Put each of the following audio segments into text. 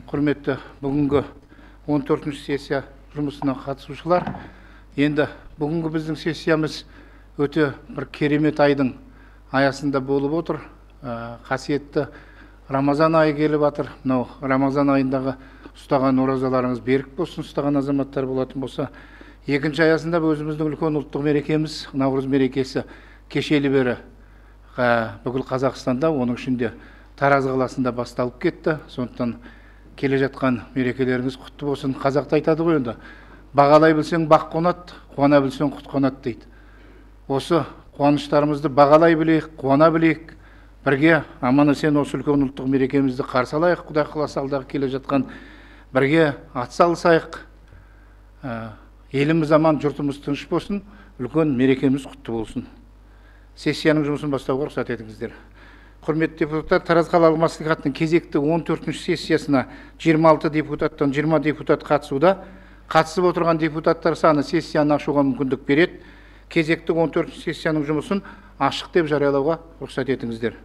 Құрметті бүгінгі 14-ші сессия жұмысына қатысушылар, енді бүгінгі біздің сессиямыз өте бір керемет айдың аясында болып отыр. Қасиетті Рамазан айы келіп жатыр. Мынау Рамазан айындағы ұстаған оразаларыңыз берік болсын, ұстаған азаматтар болатын болса. Екінші аясында өзіміздің үлкен ұлттық мерекеміз, Наурыз мерекесі кешелі бері бүкіл Қазақстанда, оның ішінде Тараз қаласында басталып кетті. Сондықтан келе жатқан мерекелеріңіз құтты болсын. Қазақта айтады ғой енді, бағалай білсең бақ қонады, қуана білсең құт қонады дейді. Осы қуаныштарымызды бағалай білейік, қуана білейік. Бірге аман-есен осы үлкен ұлттық мерекемізді қарсы алайық. Құдай қаласа алдағы келе жатқан бірге атсалысайық. Еліміз аман, жұртымыз тыныш болсын, үлкен мерекеміз құтты болсын. Сессияның жұмысын бастауға рұқсат етіңіздер. Құрметті депутаттар, Тараз қалалық мәслихатының кезекті 14-ші сессиясына 26 депутаттан 20 депутат қатысуда. Қатысып отырған депутаттар саны сессияны ашуға мүмкіндік береді. Кезекті 14-ші сессияның жұмысын ашық деп жариялауға рұқсат етіңіздер.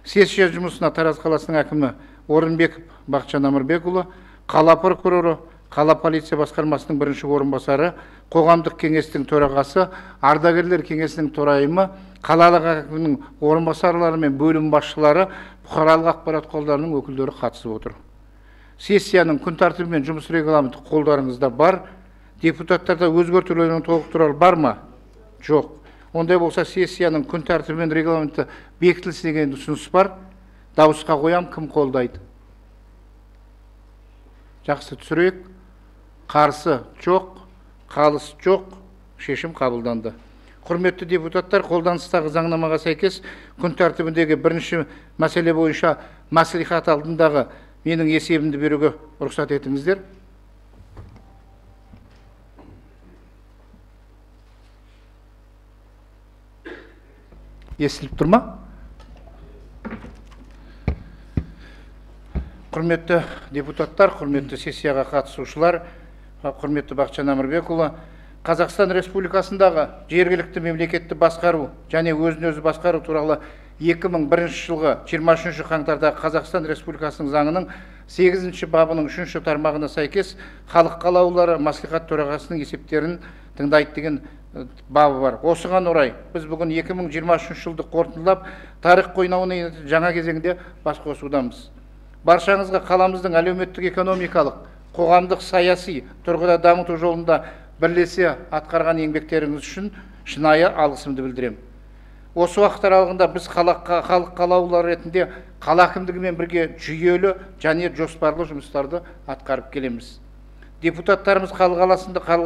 Сессия жұмысына Тараз қаласының әкімі Орынбеков Бақытжан Әмірбекұлы, қала прокуроры, қала полиция басқармасының бірінші орынбасары, қоғамдық кеңестің төрағасы, ардагерлер кеңесінің төрайымы, қалалық әкімінің орынбасарлары мен бөлім басшылары, бұқаралық ақпарат құралдарының өкілдері қатысып отыр. Сессияның күн тәртібі мен жұмыс регламенті қолдарыңызда бар. Депутаттарда өзгертулердің толықтырулары бар ма? Жоқ. Ондай болса сессияның күн тәртібі мен регламенті бекітілсін деген ұсыныс бар. Дауысқа қоям, кім қолдайды? Жақсы, түсірейік. Қарсы жоқ, қалыс жоқ, шешім қабылданды. Құрметті депутаттар, қолданыстағы заңнамаға сәйкес күн тәртібіндегі бірінші мәселе бойынша мәслихат алдындағы менің есебімді беруге рұқсат етіңіздер. Естіліп тұр ма? Құрметті депутаттар, құрметті сессияға қатысушылар, құрметті Бақытжан Әмірбекұлы, Қазақстан Республикасындағы жергілікті мемлекетті басқару және өзін-өзі басқару туралы 2001 жылғы 23 қаңтардағы Қазақстан Республикасының заңының 8 бабының 3 тармағына сәйкес халық қалаулылары мәслихат төрағасының есептерін тыңдайды деген бабы бар. Осыған орай біз бүгін 2023 жылды қорытындылап, тарих қойнауының жаңа кезеңде бас қосудамыз. Баршаңызға қаламыздың әлеуметтік экономикалық, қоғамдық саяси тұрғыда дамыту жолында бірлесе атқарған еңбектеріңіз үшін шынайы алғысымды білдіремін. Осы уақыт аралығында біз халық қалаулылары ретінде қала әкімдігімен бірге жүйелі және жоспарлы жұмыстарды атқарып келеміз. Депутаттарымыз халық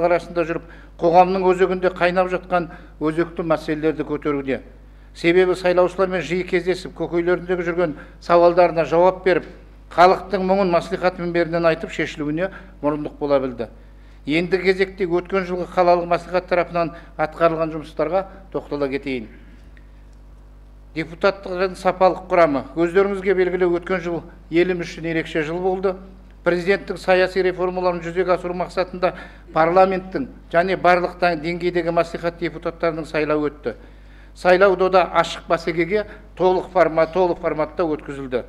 арасында жүріп, қоғамның өзегінде қайнап жатқан өзекті мәселелерді көтеруде. Себебі сайлаушылармен жиі кездесіп, көкейлеріндегі жүрген сауалдарына жауап беріп, халықтың мұңын мәслихат мінберінен айтып шешілуіне мұрындық бола білді. Енді кезекте өткен жылғы қалалық мәслихат тарапынан атқарылған жұмыстарға тоқтала кетейін. Депутаттардың сапалық құрамы. Өздеріңізге белгілі, өткен жыл еліміз үшін ерекше жыл болды. Президенттің саяси реформаларын жүзеге асыру мақсатында парламенттің және барлық деңгейдегі мәслихат депутаттарының сайлауы өтті. Сайлау да ашық бәсекеге толық форматта өткізілді.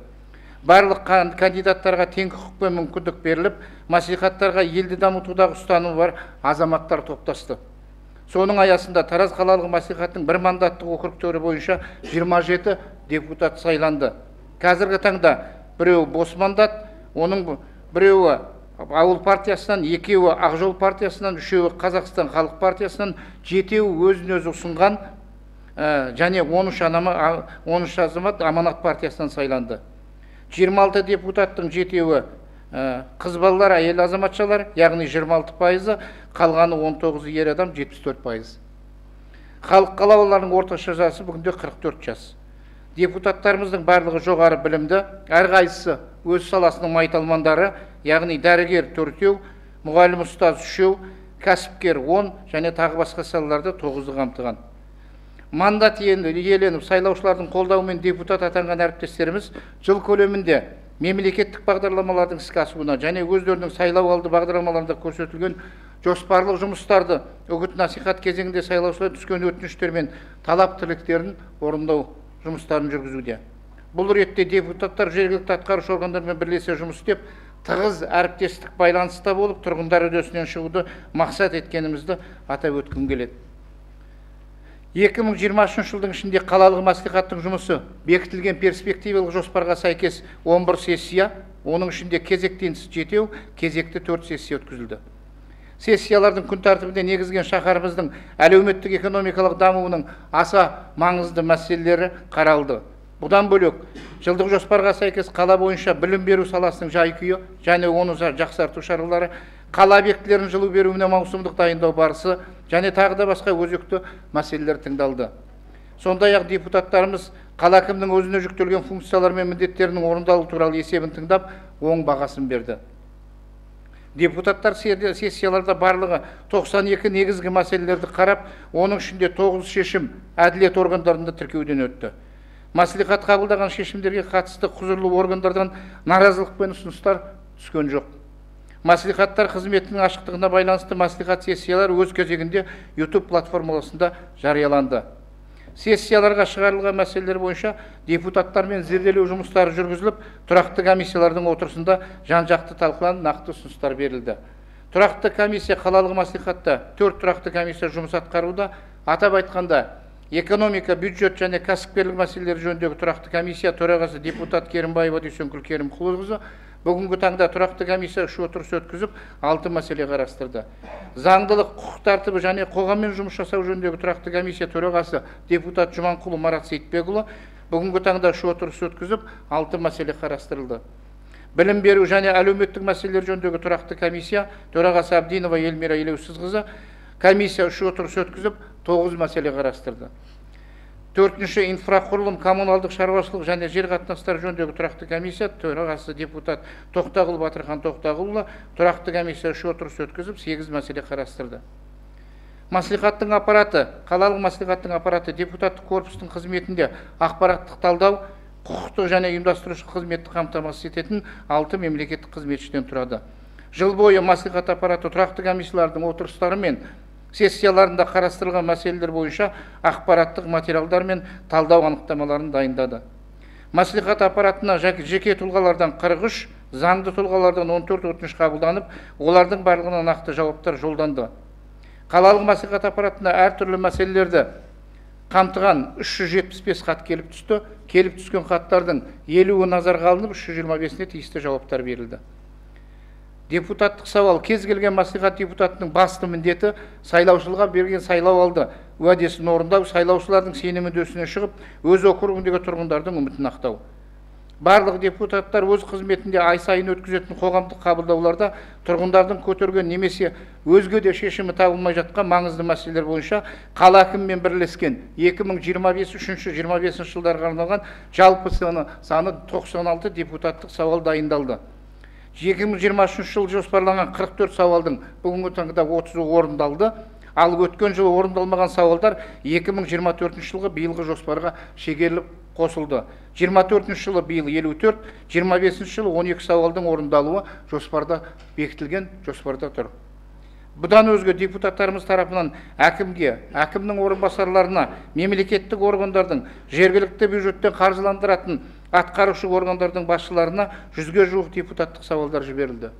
Барлық кандидаттарға тең құқық пен мүмкіндік беріліп, мәслихаттарға елді дамытудағы ұстанымы бар азаматтар топтасты. Соның аясында Тараз қалалық мәслихаттың бір мандаттық округтері бойынша 27 депутат сайланды. Қазіргі таңда біреуі бос мандат, оның біреуі Ауыл партиясынан, екеуі Ақжол партиясынан, үшеуі Қазақстан халық партиясынан, жетеуі өзін-өзі ұсынған және 13 азамат Аманат партиясынан сайланды. 26 депутаттың жетеуі қыз балалар, әйел азаматшалар, яғни 26%, қалғаны 19 ер адам, 74%. Халық қалаулыларының орташа жасы бүгінде 44 жас. Депутаттарымыздың барлығы жоғары білімді, әрқайсысы өз саласының майталмандары, яғни дәрігер 4, мұғалім ұстаз 3, кәсіпкер 10 және тағы басқа салаларды 9 қамтыған. Мандат иеленіп, сайлаушылардың қолдауымен депутат атанған әріптестеріміз жыл көлемінде мемлекеттік бағдарламалардың іске асуына және өздерінің сайлау алды бағдарламаларында көрсетілген жоспарлық жұмыстарды үгіт насихат кезеңінде сайлаушылар түскен өтініштер мен талап тілектерін орындау жұмыстарын жүргізуде. Бұл ретте депутаттар жергілікті атқарушы органдармен бірлесе жұмыс істеп, тығыз әріптестік байланыста болып, тұрғындар үдесінен шығуды мақсат еткенімізді атап өткім келеді. 2023 жылдың ішінде қалалық мәслихаттың жұмысы бекітілген перспективалық жоспарға сәйкес 11 сессия, оның ішінде кезектен 7, кезекті 4 сессия өткізілді. Сессиялардың күн тәртібінде негізген шаһарымыздың әлеуметтік экономикалық дамуының аса маңызды мәселелері қаралды. Бұдан бөлек, жылдық жоспарға сәйкес қала бойынша білім беру саласының жай-күйі және оны жақсарту шаралары, қала объектілерін жылу беруіне маусымдық дайындау барысы және тағы да басқа өзекті мәселелер тыңдалды. Сондай-ақ депутаттарымыз қала әкімінің өзіне жүктелген функциялар мен міндеттерінің орындалу туралы есебін тыңдап, оң бағасын берді. Депутаттар сессияларда барлығы 92 негізгі мәселелерді қарап, оның ішінде 9 шешім әділет органдарында тіркеуден өтті. Мәслихат қабылдаған шешімдерге қатысты құзырлы органдардан наразылық пен ұсыныстар түскен жоқ. Мәслихаттар қызметінің ашықтығына байланысты мәслихат сессиялар өз кезегінде YouTube платформасында жарияланды. Сессияларға шығарылған мәселелер бойынша депутаттармен зерделеу жұмыстары жүргізіліп, тұрақты комиссиялардың отырысында жан-жақты талқыланып, нақты ұсыныстар берілді. Тұрақты комиссия қалалық мәслихатта 4 тұрақты комиссия жұмыс атқаруда. Атап айтқанда, экономика, бюджет және кәсіпкерлік мәселелері жөніндегі тұрақты комиссия төрағасы депутат Керімбаева Дүйсенкүл Керімқұлқызы бүгінгі таңда тұрақты комиссия үш отырыс өткізіп, 6 мәселе қарастырды. Заңдылық, құқық тәртібі және қоғаммен жұмыс жасау жөніндегі тұрақты комиссия төрағасы депутат Жұманқұлы Марат Сейітбекұлы бүгінгі таңда үш отырыс өткізіп, 6 мәселе қарастырылды. Білім беру және әлеуметтік мәселелер жөніндегі тұрақты комиссия төрағасы Абдинова Елмира Елеусізқызы комиссия үш отырыс өткізіп, 9 мәселе қарастырды. 4-ші инфрақұрылым, коммуналдық шаруашылық және жер қатынастары жөніндегі тұрақты комиссия төрағасы депутат Тоқтағұл Батырхан Тоқтағұлұлы тұрақты комиссия үш отырыс өткізіп, 8 мәселе қарастырды. Мәслихаттың аппараты, қалалық мәслихаттың аппараты депутаттық корпустың қызметінде ақпараттық талдау, құқықтық және ұйымдастырушы қызметті қамтамасыз ететін 6 мемлекеттік қызметшіден тұрады. Жыл бойы мәслихат аппараты тұрақты комиссиялардың отырыстары мен сессияларында қарастырылған мәселелер бойынша ақпараттық материалдар мен талдау анықтамаларын дайындады. Мәслихат аппаратына жеке тұлғалардан 43, заңды тұлғалардан 14 өтініш қабылданып, олардың барлығына нақты жауаптар жолданды. Қалалық мәслихат аппаратына әртүрлі мәселелерді қамтыған 375 хат келіп түсті. Келіп түскен хаттардың 50-і назарға алынып, 325-не тиісті жауаптар берілді. Депутаттық сауал. Кез келген мәслихат депутатының басты міндеті сайлаушыларға берген сайлау алды уәдесін орындау, сайлаушылардың сенім үдесіне шығып, өз округіндегі тұрғындардың үмітін ақтау. Барлық депутаттар өз қызметінде ай сайын өткізетін қоғамдық қабылдауларда тұрғындардың көтерген немесе өзге де шешімі табылмай жатқан маңызды мәселелер бойынша қала әкімімен бірлескен 2025 жылдарға арналған жалпы саны 96 депутаттық сауал дайындалды. 2023 жыл жоспарланған 44 сауалдың бүгінгі таңда 30-і орындалды. Ал өткен жылы орындалмаған сауалдар 2024 жылғы биылғы жоспарға шегеріліп қосылды. 24 жылы биыл 54, 25 жылы 12 сауалдың орындалуы жоспарда бекітілген, жоспарда тұр. Бұдан өзге депутаттарымыз тарапынан әкімге, әкімнің орынбасарларына, мемлекеттік органдардың, жергілікті бюджеттен қаржыландыратын атқарушы органдардың басшыларына 100-ге жуық депутаттық сауалдар жіберілді.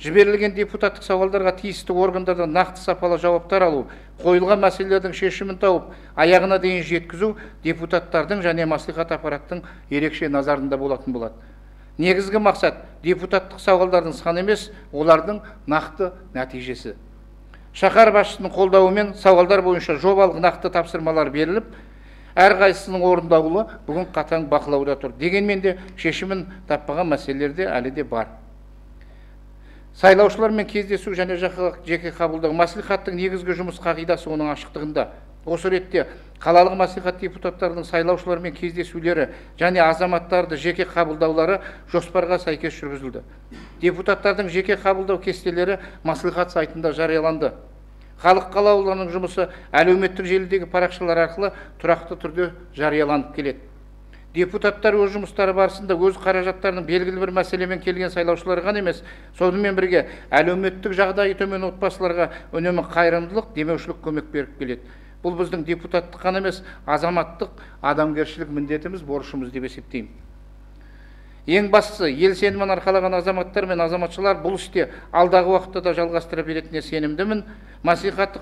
Жіберілген депутаттық сауалдарға тиісті органдардан нақты сапалы жауаптар алу, қойылған мәселелердің шешімін тауып, аяғына дейін жеткізу депутаттардың және мәслихат аппараттың ерекше назарында болатын болады. Негізгі мақсат депутаттық сауалдардың саны емес, олардың нақты нәтижесі. Шаһар басшысының қолдауымен сауалдар бойынша жобалық нақты тапсырмалар беріліп, әрқайсысының орындалуы бүгін қатаң бақылауда тұр. Дегенмен де шешімін таппаған мәселелер де әлі де бар. Сайлаушылармен кездесу және жеке қабылдау. Мәслихаттың негізгі жұмыс қағидасы оның ашықтығында. Осы ретте қалалық мәслихат депутаттарының сайлаушылармен кездесулері және азаматтарды жеке қабылдаулары жоспарға сәйкес жүргізілді. Депутаттардың жеке қабылдау кестелері мәслихат сайтында жарияланды. Халық қалаулыларының жұмысы әлеуметтік желідегі парақшалар арқылы тұрақты түрде жарияланып келеді. Депутаттар өз жұмыстары барысында өз қаражаттарының белгілі бір мәселемен келген сайлаушыларға ғана емес, сонымен бірге әлеуметтік жағдайы төмен отбасыларға үнемі қайырымдылық, демеушілік көмек беріп келеді. Бұл біздің депутаттық қана емес, азаматтық, адамгершілік міндетіміз, борышымыз деп есептеймін. Ең бастысы, ел сенімін арқалаған азаматтар мен азаматшылар бұл істе алдағы уақытта да жалғастыра беретініне сенімдімін. Мәслихат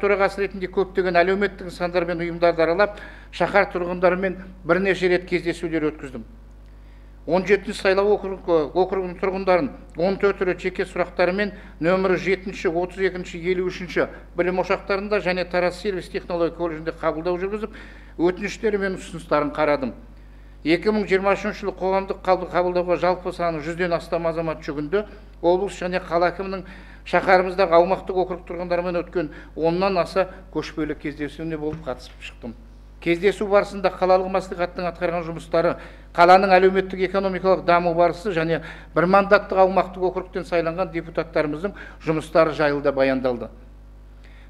төрағасы ретінде көптеген әлеуметтік нысандар мен ұйымдарды аралап, шаһар тұрғындарымен бірнеше рет кездесулер өткіздім. 17 сайлау округінің тұрғындарын 14 түрі жеке сұрақтарымен нөмірі 7-ші, 32-ші, 53-ші білім ошақтарында және Тараз сервис технология колледжінде қабылдау жүргізіп, өтініштері мен ұсыныстарын қарадым. 2023 жылы қоғамдық қабылдауға жалпы саны 100-ден астам азамат жүгінді. Облыс және қала әкімінің шаһарымыздағы аумақтық округ тұрғындарымен өткен 10-нан аса көшпелі кездесуіне болып қатысып шықтым. Кездесу барысында қалалық мәслихаттың атқарған жұмыстары, қаланың әлеуметтік экономикалық даму барысы және бір мандаттық аумақтық округтен сайланған депутаттарымыздың жұмыстары жайында баяндалды.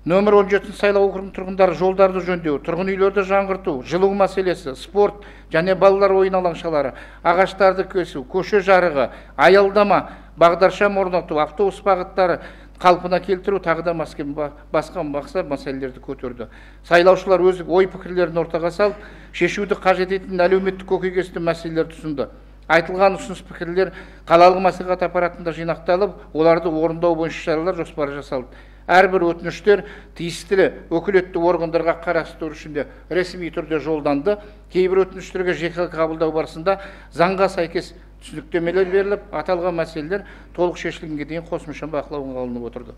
Нөмір 17 сайлау округінің тұрғындары жолдарды жөндеу, тұрғын үйлерді жаңғырту, жылу мәселесі, спорт және балалар ойын алаңшалары, ағаштарды кесу, көше жарығы, аялдама, бағдаршам орнату, автобус бағыттары қалпына келтіру тағы да басқа мәселелерді көтерді. Сайлаушылар өз ой пікірлерін ортаға салып, шешуді қажет ететін әлеуметтік көкейкесті мәселелер тұсынды. Айтылған ұсыныс пікірлер қалалық мәслихат аппаратында жинақталып, оларды орындау бойынша шаралар жоспары жасалды. Әрбір өтініштер тиісті өкілетті органдарға қарастыру үшін ресми түрде жолданды. Кейбір өтініштерге жеке қабылдау барысында заңға сәйкес түсініктемелер беріліп, аталған мәселелер толық шешілгенге дейін қосымша бақылауға алынып отырды.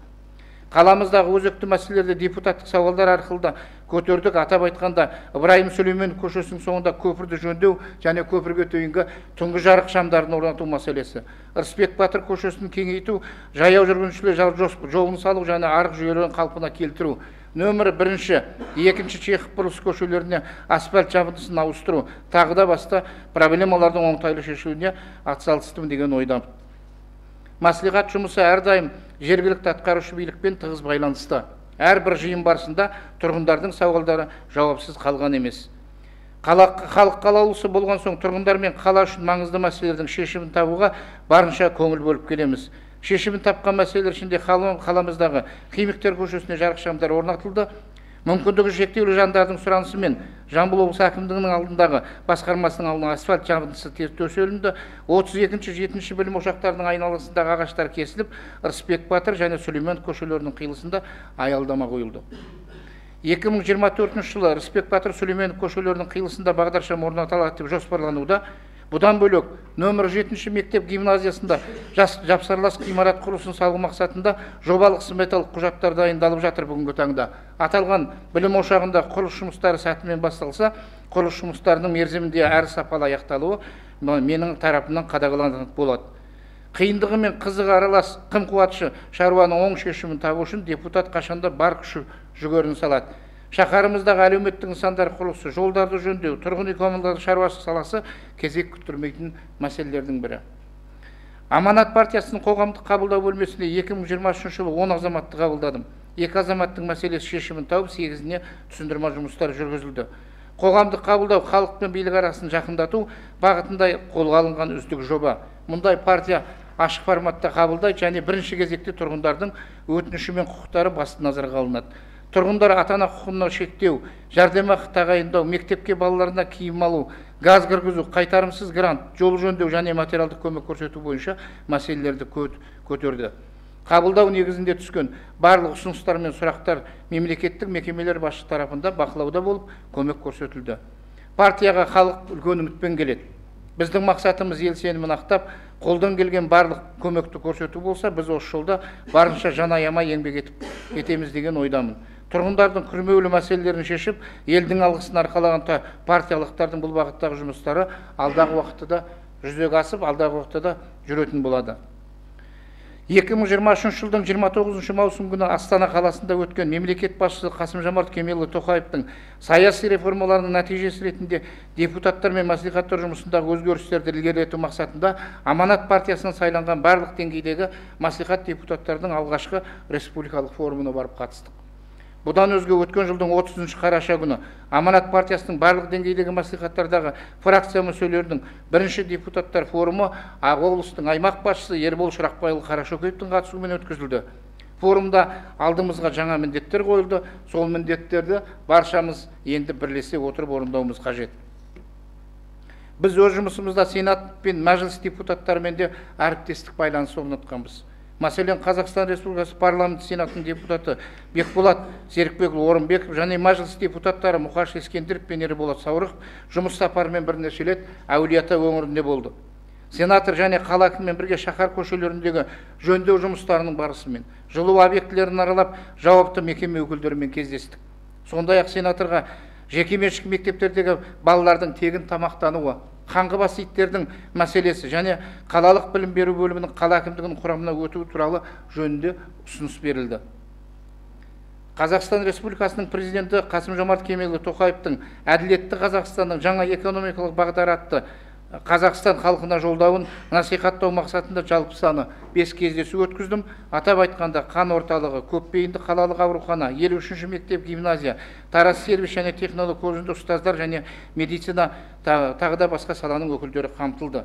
Қаламыздағы өзекті мәселелерді депутаттық сауалдар арқылы көтердік. Атап айтқанда, Ибраим Сүлейменов көшесінің соңында көпірді жөндеу және көпірге дейінгі түнгі жарық шамдарын орнату мәселесі. Рысбек Батыр көшесін кеңейту, жаяу жүргіншілер жолын салу және арық жүйелерін қалпына келтіру. Нөмірі 1-ші, 2-ші Чехов бұрылыс көшелеріне асфальт жабындысын ауыстыру, тағы да басқа проблемалардың оңтайлы шешуіне атсалыстым деген ойдамын. Мәслихат жұмысы әрдайым жергілікті атқарушы билікпен тығыз байланысты. Әрбір жиын барысында тұрғындардың сауалдары жауапсыз қалған емес. Халық қалаулысы болған соң тұрғындар мен қала үшін маңызды мәселелердің шешімін табуға барынша көңіл бөліп келеміз. Шешімін тапқан мәселелер ішінде қаламыздағы Химиктер көшесіне жарық шамдар орнатылды. Мүмкіндігі шектеулі жандардың сұранысы мен Жамбыл облысы әкімдігінің алдындағы басқармасының алдына асфальт жабындысы төселінді. 32-ші, 7-ші білім ошақтарының айналасындағы ағаштар кесіліп, Рысбек Батыр және Сүлеймен көшелерінің қиылысында аялдама қойылды. 2024 жылы Рысбек Батыр Сүлеймен көшелерінің қиылысында бағдаршам орнатылады деп жоспарлануда. Бұдан бөлек, нөмір 7-ші мектеп гимназиясында жапсарлас ғимарат құрылысын салу мақсатында жобалық сметалық құжаттар дайындалып жатыр бүгінгі таңда. Аталған білім ошағында құрылыс жұмыстары сәтімен басталса, құрылыс жұмыстарының мерзімінде әрі сапалы аяқталуы менің тарапымнан қадағаланатын болады. Қиындығы мен қызығы аралас қым-қуатшы шаруаның оң шешімін табу үшін депутат қашанда бар күші жүгерін салады. Шаһарымыздағы әлеуметтік нысандар құрылысы, жолдарды жөндеу, тұрғын үй коммуналдық шаруашылық саласы кезек күттірмейтін мәселелердің бірі. Аманат партиясының қоғамдық қабылдау бөлмесінде 2023 жылы 10 азаматты қабылдадым. 2 азаматтың мәселесі шешімін тауып, 8-іне түсіндірме жұмыстары жүргізілді. Қоғамдық қабылдау халық пен билік арасын жақындату бағытында қолға алынған үздік жоба. Мұндай партия ашық форматта қабылдайды және бірінші кезекте тұрғындардың өтініші мен құқықтары басты назарға алынады. Тұрғындар ата-ана құқығын шектеу, жәрдемақы тағайындау, мектепке балаларына киім алу, газ кіргізу, қайтарымсыз грант, жол жөндеу және материалдық көмек көрсету бойынша мәселелерді көтерді. Қабылдау негізінде түскен барлық ұсыныстар мен сұрақтар мемлекеттік мекемелер басшы тарапында бақылауда болып, көмек көрсетілді. Партияға халық үлкен үмітпен келеді. Біздің мақсатымыз ел сенімін ақтап, қолдан келген барлық көмекті көрсету болса, біз осы жолда барынша жан аямай еңбек етеміз деген ойдамын. Тұрғындардың күрмеулі мәселелерін шешіп, елдің алғысын арқалаған партиялықтардың бұл бағыттағы жұмыстары алдағы уақытта да жүзеге асып, алдағы уақытта да жүретін болады. 2023 жылдың 29 маусым күні Астана қаласында өткен мемлекет басшысы Қасым-Жомарт Кемелұлы Тоқаевтың саяси реформаларының нәтижесі ретінде депутаттар мен мәслихаттар жұмысындағы өзгерістерді ілгерілету мақсатында Аманат партиясынан сайланған барлық деңгейдегі мәслихат депутаттардың алғашқы республикалық форумына барып қатыстық. Бұдан өзге өткен жылдың 30 қараша күні Аманат партиясының барлық деңгейдегі мәслихаттардағы фракция мүшелерінің бірінші депутаттар форумы облыстың аймақ басшысы Ербол Шырақбайұлы Қарашөкеевтің қатысуымен өткізілді. Форумда алдымызға жаңа міндеттер қойылды, сол міндеттерді баршамыз енді бірлесе отырып орындауымыз қажет. Біз өз жұмысымызда Сенат пен Мәжіліс депутаттарымен де әріптестік байланыс орнатқанбыз. Мәселен, Қазақстан Республикасы парламенті Сенатының депутаты Бекболат Серікбекұлы Орынбеков және Мәжіліс депутаттары Мұқаш Ескендіров пен Ерболат Саурықов жұмыс сапарымен бірнеше рет Әулиеата өңірінде болды. Сенатор және қала әкімімен бірге шаһар көшелеріндегі жөндеу жұмыстарының барысымен, жылу объектілерін аралап, жауапты мекеме өкілдерімен кездестік. Сондай-ақ сенаторға жекеменшік мектептердегі балалардың тегін тамақтануы, қаңғыбас иттердің мәселесі және қалалық білім беру бөлімінің қала әкімдігінің құрамына өтуі туралы жөнінде ұсыныс берілді. Қазақстан Республикасының президенті Қасым-Жомарт Кемелұлы Тоқаевтың әділетті Қазақстанның жаңа экономикалық бағдары атты Қазақстан халқына жолдауын насихаттау мақсатында жалпы саны 5 кездесу өткіздім. Атап айтқанда қан орталығы, көпбейінді қалалық аурухана, 53-ші мектеп гимназия, Тараз сервис және технолог колледжінде ұстаздар және медицина тағы да басқа саланың өкілдері қамтылды.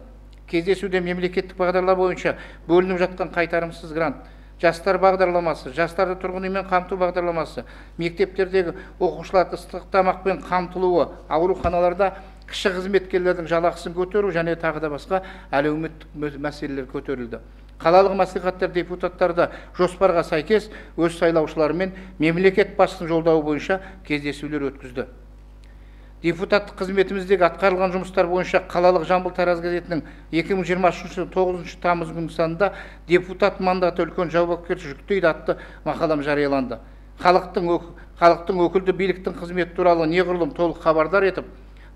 Кездесуде мемлекеттік бағдарлар бойынша бөлініп жатқан қайтарымсыз грант, жастар бағдарламасы, жастарды тұрғын үймен қамту бағдарламасы, мектептердегі оқушыларды ыстық тамақпен қамтылуы, ауруханаларда кіші қызметкерлердің жалақысын көтеру және тағы да басқа әлеуметтік мәселелер көтерілді. Қалалық мәслихаттар депутаттары жоспарға сәйкес өз сайлаушыларымен мемлекет басшысының жолдауы бойынша кездесулер өткізді. Депутаттық қызметіміздегі атқарылған жұмыстар бойынша қалалық Жамбыл Тараз газетінің 2023 жылы 9 тамыз күні санында депутат мандаты үлкен жауапкершілік жүктейді атты мақалам жарияланды. Халықтың өкілді биліктің қызметі туралы неғұрлым толық хабардар етіп,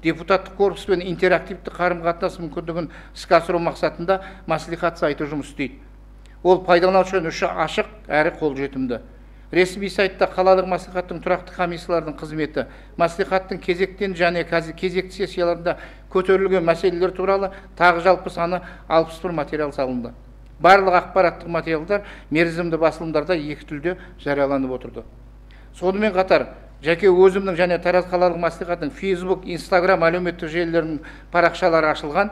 депутаттық корпуспен интерактивті қарым-қатынас мүмкіндігін іске асыру мақсатында мәслихат сайты жұмыс істейді. Ол пайдаланушы үшін ашық әрі қолжетімді. Ресми сайтта қалалық мәслихаттың тұрақты комиссиялардың қызметі, мәслихаттың кезектен және кезекті сессияларында көтерілген мәселелер туралы тағы жалпы саны 61 материал салынды. Барлық ақпараттық материалдар мерзімді басылымдарда 2 тілде жарияланып отырды. Сонымен қатар, жеке өзімнің және Тараз қалалық мәслихаттың Facebook, Instagram әлеуметтік желілерінің парақшалары ашылған.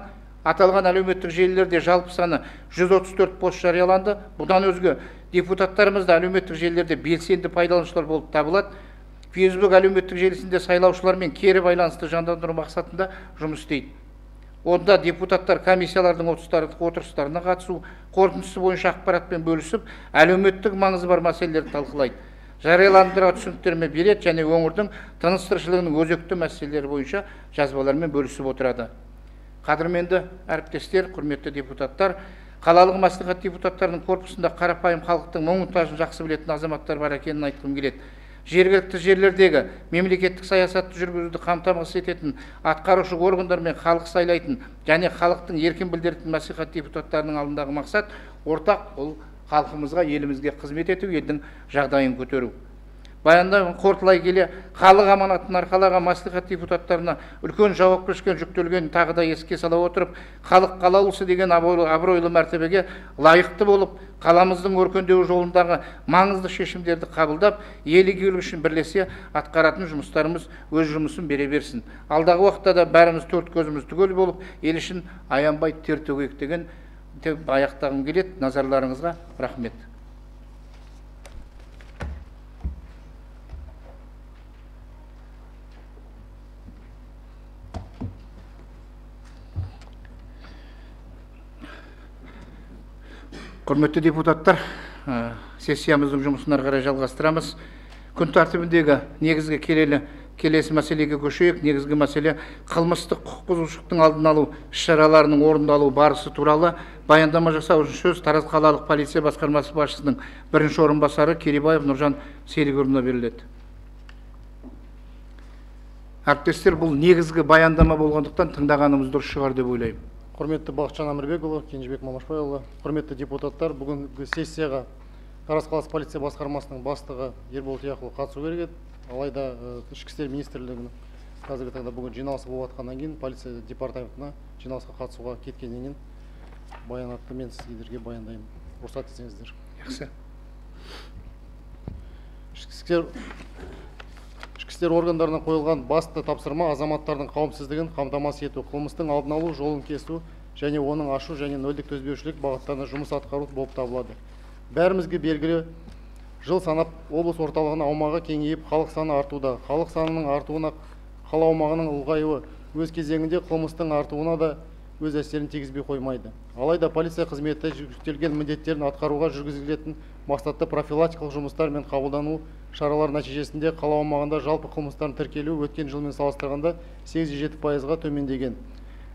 Аталған әлеуметтік желілерде жалпы саны 134 пост жарияланды. Бұдан өзге депутаттарымыз да әлеуметтік желілерде белсенді пайдаланушылар болып табылады. Facebook әлеуметтік желісінде сайлаушылармен кері байланысты жандандыру мақсатында жұмыс істейді. Онда депутаттар комиссиялардың отырыстарына қатысу, қорытындысы бойынша ақпаратпен бөлісіп, әлеуметтік маңызы бар мәселелерді талқылайды. Жарияландыра түсініктермен береді және өңірдің тыныс-тіршілігінің өзекті мәселелері бойынша жазбалармен бөлісіп отырады. Қадірменді әріптестер, құрметті депутаттар, қалалық мәслихат депутаттарының корпусында қарапайым халықтың мұң-мұқтажын жақсы білетін азаматтар бар екенін айтқым келеді. Жергілікті жерлердегі мемлекеттік саясатты жүргізуді қамтамасыз ететін атқарушы органдармен халық сайлайтын және халықтың еркін білдіретін мәслихат депутаттарының алдындағы мақсат ортақ, ол халқымызға, елімізге қызмет ету, елдің жағдайын көтеру. Баяндаманы қорытындылай келе, халық аманатын арқалаған мәслихат депутаттарына үлкен жауапкершілік жүктелгенін тағы да еске сала отырып, халық қалаулысы деген абыройлы мәртебеге лайықты болып, қаламыздың өркендеуі жолындағы маңызды шешімдерді қабылдап, ел игілігі үшін бірлесе атқаратын жұмыстарымыз өз жұмысын бере берсін. Алдағы уақытта да бәріміз төрт көзіміз түгел болып, ел үшін аянбай тер төгейік деген аяқтағым келеді. Назарларыңызға рахмет. Құрметті депутаттар, сессиямыздың жұмысын ары қарай жалғастырамыз. Күн тәртібіндегі негізгі келесі мәселеге көшейік. Негізгі мәселе қылмыстық құқық бұзушылықтың алдын алу іс-шараларының орындалу барысы туралы баяндама жасау үшін сөз Тараз қалалық полиция басқармасы басшысының бірінші орынбасары Керейбаев Нұржан Серікұлына беріледі. Әріптестер, бұл негізгі баяндама болғандықтан тыңдағанымыз дұрыс шығар деп ойлаймын. Құрметті Бақытжан Әмірбекұлы, Кенжебек Мамашбайұлы, құрметті депутаттар, бүгінгі сессияға Тараз қаласы полиция басқармасының бастығы Ербол Тияқұлы қатысу керек еді. Алайда ішкі істер министрлігінің қазіргі таңда бүгін жиналысы болып жатқаннан кейін полиция департаментіне жиналысқа қатысуға кеткеннен кейін баянатты мен сіздерге баяндаймын. Рұқсат етсеңіздер. Жақсы. Ішкі істер органдарына қойылған басты тапсырма азаматтардың қауіпсіздігін қамтамасыз ету, қылмыстың алдын алу, жолын кесу және оның ашу және нөлдік төзбеушілік бағыттарында жұмыс атқару болып табылады. Бәрімізге белгілі, жыл санап облыс орталығының аумағы кеңейіп, халық саны артуда. Халық санының артуына қала аумағының ұлғаюы өз кезегінде қылмыстың артуына да өз әсерін тигізбей қоймайды. Алайда полиция қызметі жүктелген міндеттерін атқаруға жүргізілетін мақсатты профилактикалық жұмыстар мен қабылдану шаралар нәтижесінде қала аумағында жалпы қылмыстардың тіркелуі өткен жылмен салыстырғанда 8-7%-ға төмендеген.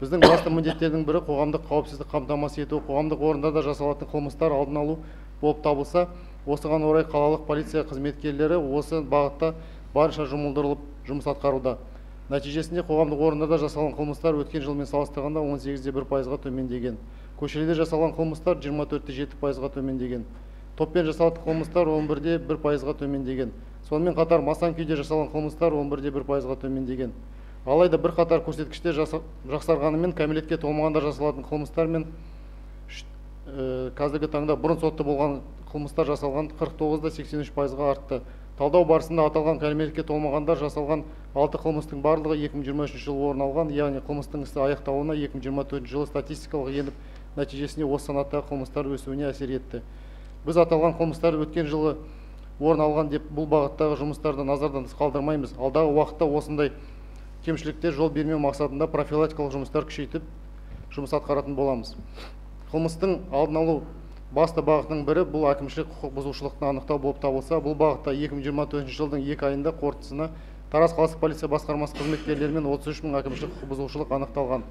Біздің басты міндеттердің бірі қоғамдық қауіпсіздік қамтамасыз ету, қоғамдық орындарда жасалатын қылмыстар алдын алу болып табылса, осыған орай қалалық полиция қызметкерлері осы бағытта барынша жұмылдырылып жұмыс атқаруда. Нәтижесінде қоғамдық орындарда жасалған қылмыстар өткен жылмен салыстырғанда 18-1%-ға төмендеген. Көшелерде жасалған қылмыстар 24-7%-ға төмендеген. Топпен жасалатын қылмыстар 11-1%-ға төмендеген. Сонымен қатар масан күйде жасалған қылмыстар 11-1%-ға төмендеген. Алайда бір қатар көрсеткіштер жақсарғанымен кәмелетке толмағандар жасалатын қылмыстар мен қазіргі таңда бұрын сотты болған қылмыстар жасалған 49-83%-ға артты. Талдау барысында аталған кәмелетке толмағандар жасалған 6 қылмыстың барлығы 2023 жылы орын алған, яғни қылмыстың істі аяқтауына 2024 жылы статистикалық еніп, нәтижесінде осы санаттағы қылмыстар өсуіне әсер етті. Біз аталған қылмыстар өткен жылы орын алған деп бұл бағыттағы жұмыстарды назардан тыс қалдырмаймыз. Алдағы уақытта осындай кемшіліктер жол бермеу мақсатында профилактикалық жұмыстар күшейтіп жұмыс атқаратын боламыз. Қылмыстың алдын алу басты бағытының бірі бұл әкімшілік құқық бұзушылықты анықтау болып табылса, бұл бағытта 2024 жылдың 2 айында қорытындысына Тараз қаласы полиция басқармасы қызметкерлерімен 33 мың әкімшілік құқық бұзушылық анықталған.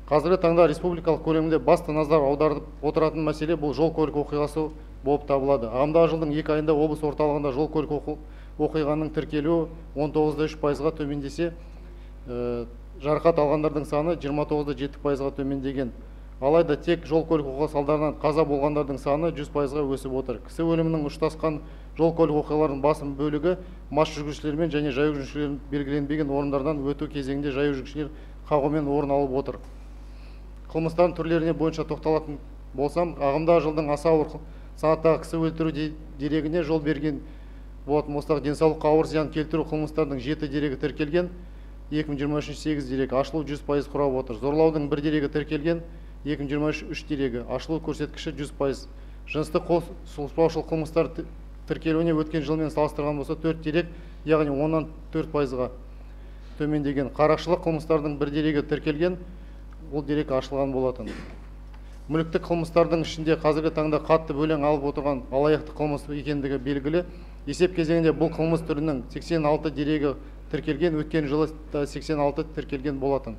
Қазіргі таңда республикалық көлемінде басты назар аударып отыратын мәселе бұл жол көлік оқиғасы болып табылады. Ағымдағы жылдың 2 айында облыс орталығында жол көлік оқиғаның тіркелуі 19-3%-ға төмендесе, жарақат алғандардың саны 29-7%-ға төмендеген. Алайда тек жол көлік оқиғасы салдарынан қаза болғандардың саны 100%-ға өсіп отыр. Кісі өлімінің ұштасқан жол көлік оқиғаларының басым бөлігі мас жүргізушілермен және жаяу жүргізушілермен белгіленбеген орындардан өту кезеңінде жаяу жүргізушілер қағумен орын алып отыр. Қылмыстардың түрлеріне бойынша тоқталатын болсам, ағымдағы жылдың аса ауыр санаттағы кісі өлтіру дерегіне жол берген болатын болсақ, денсаулыққа ауыр зиян келтіру қылмыстардың 7 дерегі тіркелген, 2023 8 дерегі, ашылу 100% құрап отыр. Зорлаудың 1 дерегі тіркелген, 2023 3 дерегі, ашылу көрсеткіші 100%. Жыныстық қол сұлыспаушылық қылмыстар тіркелуіне өткен жылмен салыстырған болса 4 дерек, яғни 10-4%-ға төмендеген. Қарақшылық қылмыстардың 1 дерегі тіркелген, ол дерек ашылған болатын. Мүліктік қылмыстардың ішінде қазіргі таңда қатты бөлең алып отырған алаяқтық қылмыс екендігі белгілі. Есеп кезеңінде бұл қылмыс түрінің 86 дерегі тіркелген, өткен жылы 86 тіркелген болатын.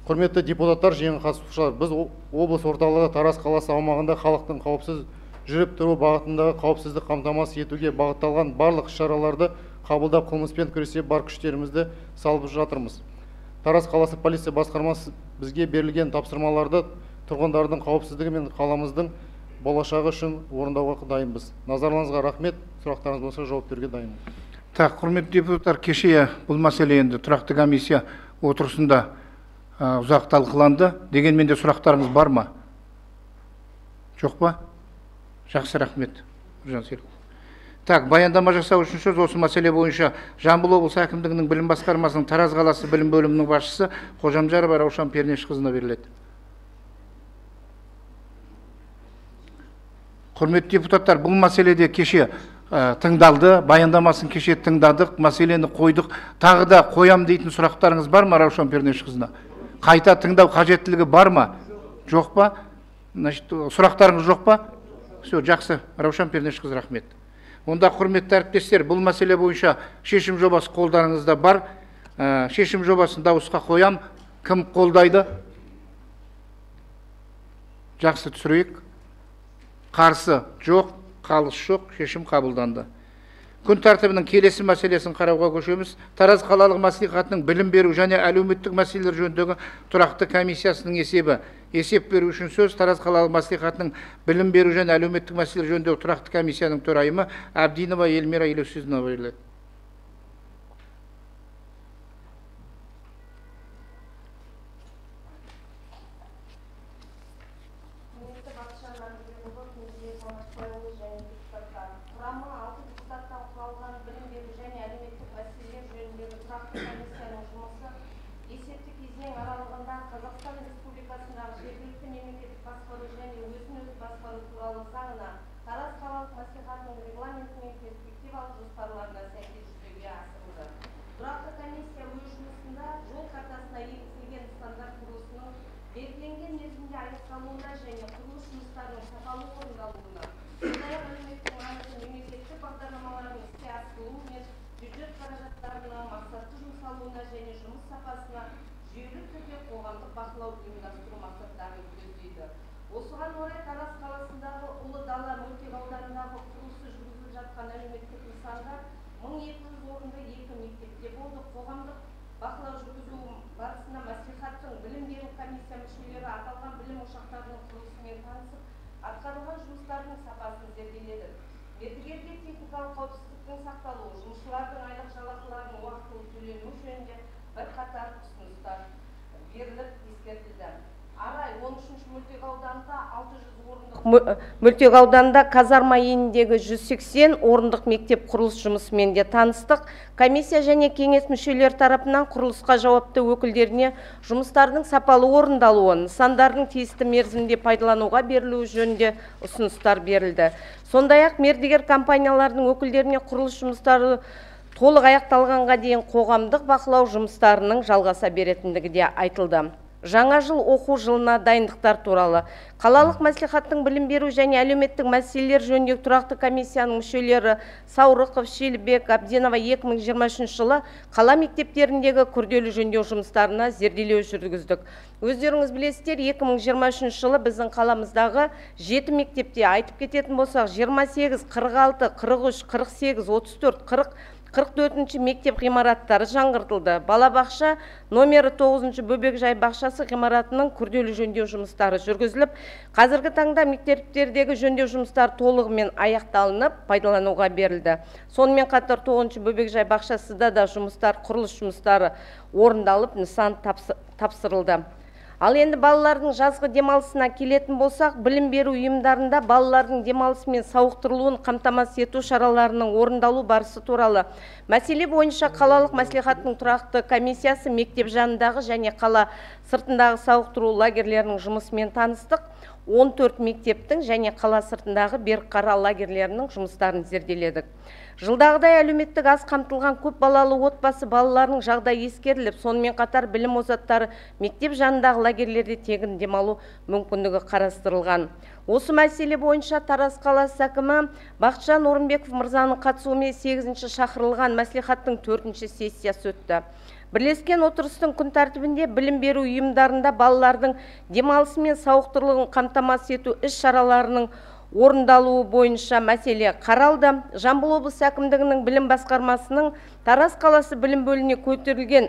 Құрметті депутаттар, жиынға қатысушылар, біз облыс орталығы Тараз қаласы аумағында халықтың қауіпсіз жүріп тұру бағытындағы қауіпсіздік қамтамасыз етуге бағытталған барлық шараларды қабылдап қылмыспен күресе бар күштерімізді салып жатырмыз. Тараз қаласы полиция басқармасы бізге берілген тапсырмаларды тұрғындардың қауіпсіздігі мен қаламыздың болашағы үшін орындауға дайынбыз. Назарларыңызға рахмет. Сұрақтарыңыз болса жауап беруге дайынмын. Так, құрметті депутаттар, кеше бұл мәселе енді тұрақты комиссия отырысында ұзақ талқыланды. Дегенмен де сұрақтарыңыз бар ма? Жоқ па? Жақсы, рахмет. Так, баяндама жасау үшін сөз осы мәселе бойынша Жамбыл облысы әкімдігінің білім басқармасының Тараз қаласы білім бөлімінің басшысы Қожамжарова Раушан Пернешқызына беріледі. Құрметті депутаттар, бұл мәселеде кеше тыңдалды, баяндамасын кеше тыңдадық, мәселені қойдық. Тағы да қоям дейтін сұрақтарыңыз бар ма Раушан Пернешқызына? Қайта тыңдау қажеттілігі бар ма? Жоқ па? Сұрақтарыңыз жоқ па? Все, жақсы. Раушан Пернешқыз, рахмет. Онда құрметті әріптестер, бұл мәселе бойынша шешім жобасы қолдарыңызда бар. Шешім жобасын дауысқа қоям. Кім қолдайды? Жақсы, түсірейік. Қарсы жоқ, қалыс жоқ, шешім қабылданды. Күн тәртібінің келесі мәселесін қарауға көшеміз. Тараз қалалық мәслихатының білім беру және әлеуметтік мәселелер жөніндегі тұрақты комиссиясының есебі. Есеп беру үшін сөз Тараз қалалық мәслихатының білім беру және әлеуметтік мәселелер жөніндегі тұрақты комиссияның төрайымы Абдинова Эльмира Елеусізовна беріледі. белгіленген мерзімде аяқталуына және құрылыс жұмыстарының сапалы орындалуына, сондай-ақ әлеуметтік маңызды мемлекеттік бағдарламалардың іске асырылуы мен бюджет қаражаттарының мақсатты жұмсалуына және жұмыс сапасына жүйелі түрде қоғамдық бақылау ұйымдастыру мақсаттарын көздейді. Осыған орай Тараз қаласындағы Ұлы Дала мөлтек ауданындағы құрылысы жүргізіліп жатқан әлеуметтік нысандар 1200 орынды 2 мектепте болды. Қоғамдық бақылау жүргізу барысында мәслихаттың білім беру комиссия мүшелері аталған білім ошақтарының құрылысымен танысып, атқарылған жұмыстардың сапасын зерделеді. Мердігерге техникалық қауіпсіздіктің сақталуы, жұмысшылардың айлық жалақыларының уақытылы төленуі жөнінде бірқатар ұсыныстар беріліп ескертілді. Арай 13-ші мөлтек ауданында 600 орындық мөлтек ауданында казарма еніндегі 180 орындық мектеп құрылыс жұмысымен де таныстық. Комиссия және кеңес мүшелері тарапынан құрылысқа жауапты өкілдеріне жұмыстардың сапалы орындалуы, нысандардың тиісті мерзімде пайдалануға берілуі жөнінде ұсыныстар берілді. Сондай-ақ мердігер компаниялардың өкілдеріне құрылыс жұмыстары толық аяқталғанға дейін қоғамдық бақылау жұмыстарының жалғаса беретіндігі де айтылды. Жаңа жыл оқу жылына дайындықтар туралы қалалық мәслихаттың білім беру және әлеуметтік мәселелер жөніндегі тұрақты комиссияның мүшелері Саурықов, Шелбек, Абденова 2023 жылы қала мектептеріндегі күрделі жөндеу жұмыстарына зерделеу жүргіздік. Өздеріңіз білесіздер, 2023 жылы біздің қаламыздағы 7 мектепте айтып кететін болсақ, 28, 46, 43, 48, 34, 44-ші мектеп ғимараттары жаңғыртылды. Балабақша номері 9-ші бөбекжай бақшасы ғимаратының күрделі жөндеу жұмыстары жүргізіліп, қазіргі таңда мектептердегі жөндеу жұмыстары толығымен аяқталынып, пайдалануға берілді. Сонымен қатар 9-ші бөбекжай бақшасында да құрылыс жұмыстары орындалып, нысан тапсырылды. Ал енді балалардың жазғы демалысына келетін болсақ, білім беру ұйымдарында балалардың демалысы мен сауықтырылуын қамтамасыз ету шараларының орындалу барысы туралы мәселе бойынша қалалық мәслихаттың тұрақты комиссиясы мектеп жанындағы және қала сыртындағы сауықтыру лагерлерінің жұмысымен таныстық. 14 мектептің және қала сыртындағы Берікқара лагерлерінің жұмыстарын зерделедік. Жылдағыдай әлеуметтік аз қамтылған көп балалы отбасы балаларының жағдайы ескеріліп, сонымен қатар білім озаттары мектеп жанындағы лагерлерде тегін демалу мүмкіндігі қарастырылған. Осы мәселе бойынша Тараз қаласы әкімі Бақытжан Орынбеков мырзаның қатысуымен 8-ші шақырылған мәслихаттың 4-ші сессиясы өтті. Бірлескен отырыстың күн тәртібінде білім беру ұйымдарында балалардың демалысы мен сауықтырылуын қамтамасыз ету іс-шараларының орындалуы бойынша мәселе қаралды. Жамбыл облысы әкімдігінің білім басқармасының Тараз қаласы білім бөліміне көтерілген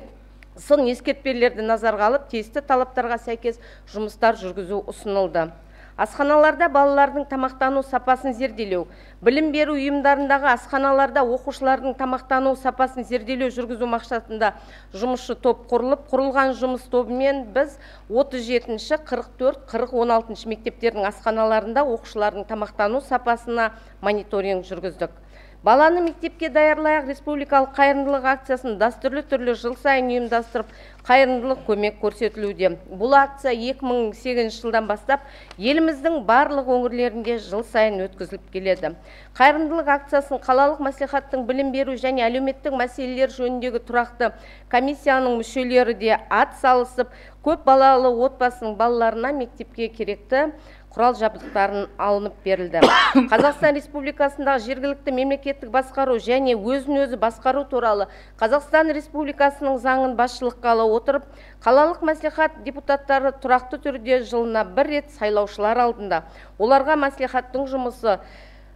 сын ескертпелерді назарға алып, тиісті талаптарға сәйкес жұмыстар жүргізу ұсынылды. Асханаларда балалардың тамақтану сапасын зерделеу. Білім беру ұйымдарындағы асханаларда оқушылардың тамақтану сапасын зерделеу жүргізу мақсатында жұмысшы топ құрылып, құрылған жұмыс тобымен біз 37-ші, 44, 40, 16-ші мектептердің асханаларында оқушылардың тамақтану сапасына мониторинг жүргіздік. Баланы мектепке даярлайық республикалық қайырымдылық акциясын дәстүрлі түрлі жыл сайын ұйымдастырып, қайырымдылық көмек көрсетілуде. Бұл акция 2008 жылдан бастап еліміздің барлық өңірлерінде жыл сайын өткізіліп келеді. Қайырымдылық акциясын қалалық мәслихаттың білім беру және әлеуметтік мәселелер жөніндегі тұрақты комиссияның мүшелері де ат салысып, көп балалы отбасының балаларына мектепке керекті құрал жабдықтарын алынып берілді. Қазақстан Республикасындағы жергілікті мемлекеттік басқару және өзін-өзі басқару туралы Қазақстан Республикасының заңын басшылыққа ала отырып, қалалық мәслихат депутаттары тұрақты түрде жылына бір рет сайлаушылар алдында. Оларға мәслихаттың жұмысы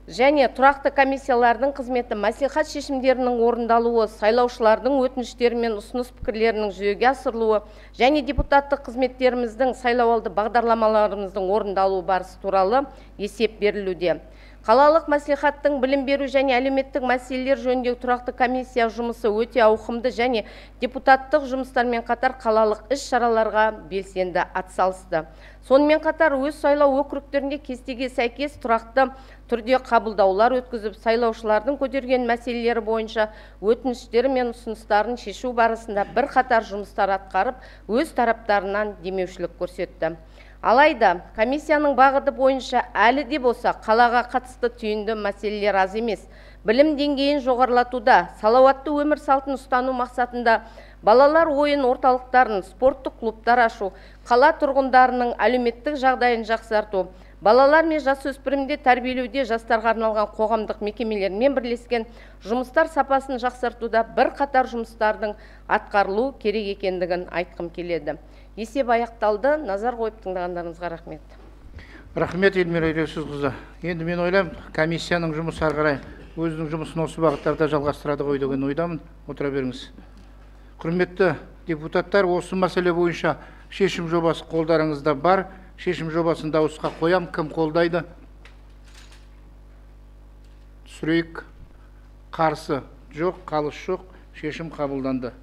және тұрақты комиссиялардың қызметі, мәслихат шешімдерінің орындалуы, сайлаушылардың өтініштері мен ұсыныс пікірлерінің жүзеге асырылуы және депутаттық қызметтеріміздің сайлауалды бағдарламаларымыздың орындалуы барысы туралы есеп берілуде. Қалалық мәслихаттың білім беру және әлеуметтік мәселелер жөніндегі тұрақты комиссия жұмысы өте ауқымды және депутаттық жұмыстармен қатар қалалық іс-шараларға белсенді атсалысты. Сонымен қатар өз сайлау округтерінде кестеге сәйкес тұрақты түрде қабылдаулар өткізіп, сайлаушылардың көтерген мәселелері бойынша өтініштері мен ұсыныстарын шешу барысында бірқатар жұмыстар атқарып, өз тараптарынан демеушілік көрсетті. Алайда, комиссияның бағыты бойынша әлі де болса қалаға қатысты түйінді мәселелер аз емес. Білім деңгейін жоғарылатуда, салауатты өмір салтын ұстану мақсатында балалар ойын орталықтарын, спорттық клубтар ашу, қала тұрғындарының әлеуметтік жағдайын жақсарту, балалар мен жасөспірімді тәрбиелеуде жастарға арналған қоғамдық мекемелермен бірлескен жұмыстар сапасын жақсартуда бірқатар жұмыстардың атқарылу керек екендігін айтқым келеді. Есеп аяқталды. Назар қойып тыңдағандарыңызға рахмет. Рахмет, Эльмира Елеусізқызы. Енді мен ойлаймын, комиссияның жұмысы ары қарай өзінің жұмысын осы бағыттарда жалғастырады ғой деген ойдамын. Отыра беріңіз. Құрметті депутаттар, осы мәселе бойынша шешім жобасы қолдарыңызда бар. Шешім жобасын дауысқа қоям. Кім қолдайды? Сүрейік. Қарсы жоқ, қалыс жоқ. Шешім қабылданды.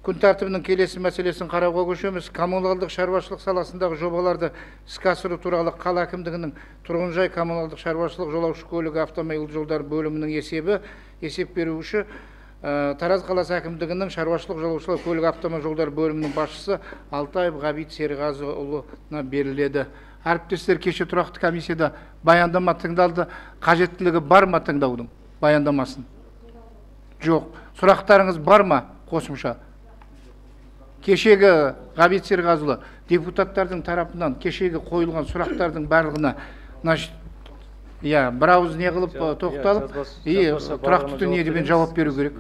Күн тәртібінің келесі мәселесін қарауға көшеміз. Коммуналдық шаруашылық саласындағы жобаларды іске асыру туралы қала әкімдігінің тұрғын жай коммуналдық шаруашылық жолаушы көлігі автомобиль жолдар бөлімінің есеп беруші Тараз қаласы әкімдігінің шаруашылық жолаушылар көлік автомобиль жолдар бөлімінің басшысы Алтаев Ғабит Серғазыұлына беріледі. Әріптестер, кеше тұрақты комиссияда баяндама тыңдалды. Қажеттілігі бар ма тыңдаудың баяндамасын? Жоқ. Сұрақтарыңыз бар ма қосымша? Кешегі Ғабит Серғазыұлы депутаттардың тарапынан кешегі қойылған сұрақтардың барлығына бір ауыз не қылып тоқталып, тұрақты дүниеден жауап беру керек.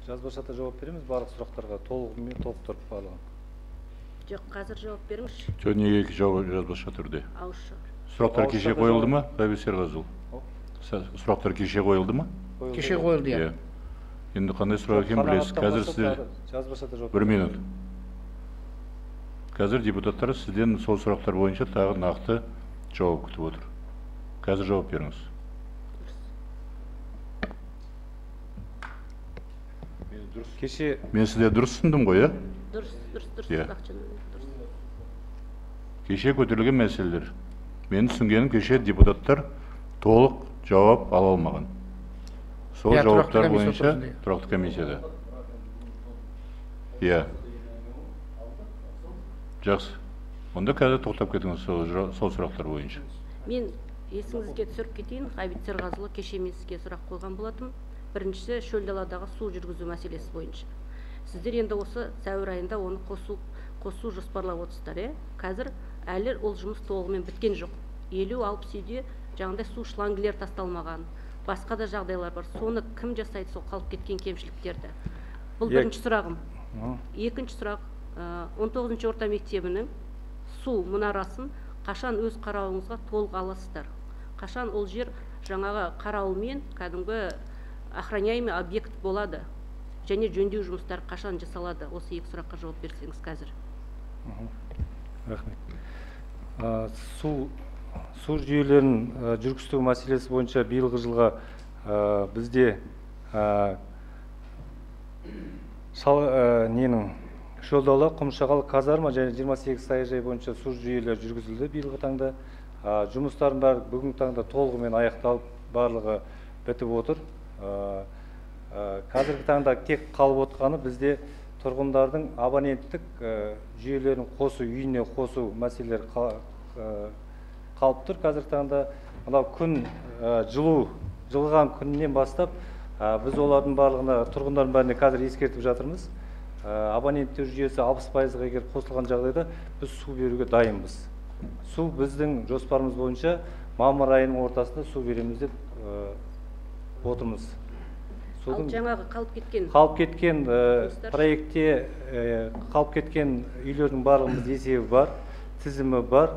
Жазбашата жауап береміз барлық сұрақтарға толығымен толықтырып барлығын. Жоқ, қазір жауап беріңізші. Жоқ, неге жазбаша түрде? Ауызша. Сұрақтар кеше қойылды ма, Ғабит Серғазыұлы? Сұрақтар кеше қойылды ма? Кеше қойылды, иә. Енді қандай сұрақ екен білесіз? Қазір сіздер бір минут. Қазір депутаттар сізден сол сұрақтар бойынша тағы нақты жауап күтіп отыр. Қазір жауап беріңіз. Мен сізде дұрыс түсіндім ғой, е? Дұрыс. Кеше көтерілген мәселелер. Мен түсінгенім, кеше депутаттар толық жауап ала алмаған. Сол жауаптар бойынша тұрақты комиссияда. Жақсы. Онда қазір тоқтап кетіңіз сол сұрақтар бойынша. Мен есіңізге түсіріп кетейін, Ғабит Серғазыұлы кеше мен сізге сұрақ қойған болатым. Біріншісі шөл даладағы су жүргізу мәселесі бойынша. Сіздер енді осы сәуір айында оны қосу жоспарлап отырсыздар, қазір әлі ол жұмыс толығымен біткен жоқ. 50-60 үйде жаңағыдай су шлангілер тасталмаған. Басқа да жағдайлар бар. Соны кім жасайды, сол қалып кеткен кемшіліктерді? Бұл бірінші сұрағым. Екінші сұрақ, 19-ші орта мектебінің су мұнарасын қашан өз қарауыңызға толық аласыздар? Қашан ол жер жаңағы қарауылмен кәдімгі охраняемый объект болады? Және жөндеу жұмыстары қашан жасалады? Осы екі сұраққа жауап берсеңіз қазір. Рахмет. Су жүйелерін жүргізу мәселесі бойынша биылғы жылға бізде Шөлдала, Құмшағал, Казарма және 28 саяжай бойынша су жүйелері жүргізілді биылғы таңда. Жұмыстардың бәрі бүгінгі таңда толығымен аяқталып, барлығы бітіп отыр. Қазіргі таңда тек қалып отырғаны бізде тұрғындардың абоненттік жүйелерін қосу, үйіне қосу мәселелері қалып тұр. Қазіргі таңда мынау күн жылыған күннен бастап біз олардың барлығына тұрғындардың бәріне қазір ескертіп жатырмыз. Абоненттер жүйесі 60%-ға егер қосылған жағдайда біз су беруге дайынбыз. Су біздің жоспарымыз бойынша мамыр айының ортасында су береміз деп отырмыз. Ал жаңағы қалып кеткен проектте қалып кеткен үйлердің барлығымыз есебі бар, тізімі бар.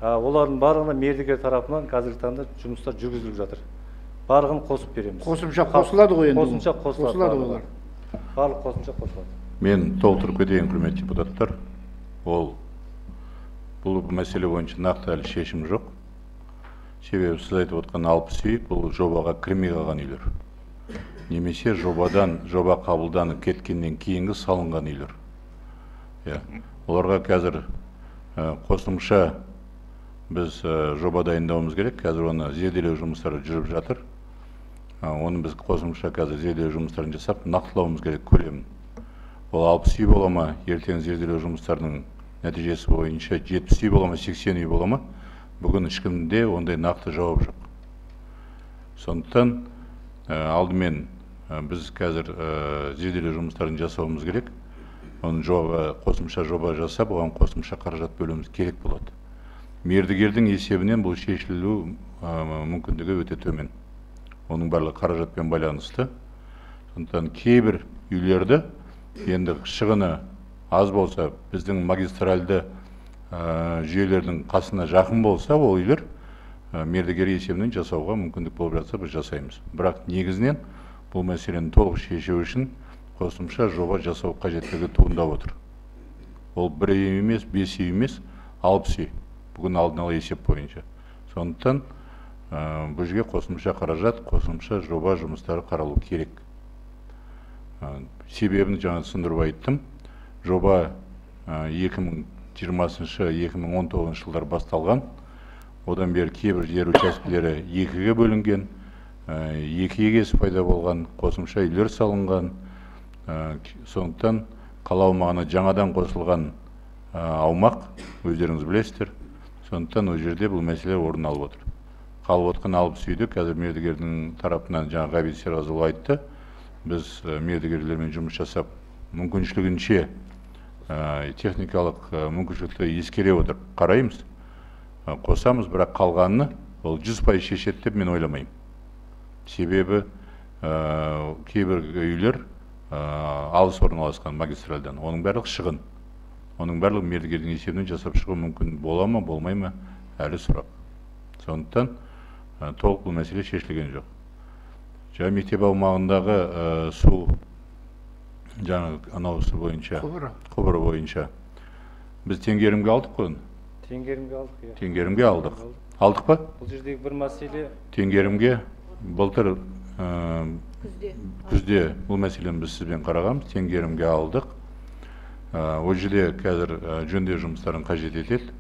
Олардың барлығына мердігер тарапынан қазіргі таңда жұмыстар жүргізіліп жатыр. Барлығын қосып береміз. Қосымша қосылады ғой енді. Қосымша қосылады олар. Барлық қосымша қосылады. Мен толтырып кетейін, құрметті депутаттар. Бұл мәселе бойынша нақты әлі шешім жоқ. Себебі сіз айтып отқан 60 үй бұл жобаға кірмей қалған үйлер. Немесе жоба қабылданып кеткеннен кейінгі салынған үйлер. Оларға қазір қосымша біз жоба дайындауымыз керек. Қазір оны зерделеу жұмыстары жүріп жатыр. Оны біз қосымша қазір зерделеу жұмыстарын жасап нақтылауымыз керек көлемін. Ол 60 үй бола ма, ертең зерделеу жұмыстарының нәтижесі бойынша 70 үй бола ма, 80 үй бола ма, бүгін ешкімде ондай нақты жауап жоқ. Сондықтан алдымен біз қазір зерделеу жұмыстарын жасауымыз керек. Оның қосымша жоба жасап, оған қосымша қаражат бөлуіміз керек болады. Мердігердің есебінен бұл шешілу мүмкіндігі өте төмен. Оның барлығы қаражатпен байланысты. Сондықтан кейбір үйлерді енді шығыны аз болса, біздің магистральды жүйелердің қасына жақын болса, ол үйлер мердігер есебінен жасауға мүмкіндік болып жатса, біз жасаймыз. Бірақ негізінен бұл мәселені толық шешу үшін қосымша жоба жасау қажеттігі туындап отыр. Ол 1 үй емес, 5 үй емес, 60 үй. Бүгін алдын ала есеп бойынша. Сондықтан бұл жерге қосымша қаражат, қосымша жоба жұмыстары қаралу керек. Себебін жаңа түсіндіріп айттым. Жоба 2020-2019 жылдар басталған. Одан бері кейбір жер учаскелері екіге бөлінген, екі егесі пайда болған, қосымша үйлер салынған. Сондықтан қала аумағына жаңадан қосылған аумақ, өздеріңіз білесіздер. Сондықтан ол жерде бұл мәселе орын алып отыр. Қалып отқан 60 үйді қазір мердігердің тарапынан жаңа Ғабит Серғазыұлы айтты. Біз мердігерлермен жұмыс жасап, мүмкіншілігінше техникалық мүмкіншілікті ескере отырып қараймыз. Қосамыз, бірақ қалғанını ол 100% шешеді деп мен ойламаймын. Себебі кейбір үйлер алыс орналасқан магистральдан. Оның барлық шығын. Оның барлық мердігердің есебінен жасап шығу мүмкін бола ма, болмай ма, әлі сұрақ. Сондықтан толық бұл мәселе шешілген жоқ. Жаңа мектеп аумағындағы су, жаңа анауысы бойынша, құбыры бойынша. Біз Теңгерімге алдық қой? Теңгерімге алдық, иә. Теңгерімге алдық. Алдық па? Бұл жердегі бір мәселе. Теңгерімге былтыр күзде бұл мәселені біз сізбен қарағанбыз. Теңгерімге алдық. Ол жерде қазір жөндеу жұмыстарын қажет етеді.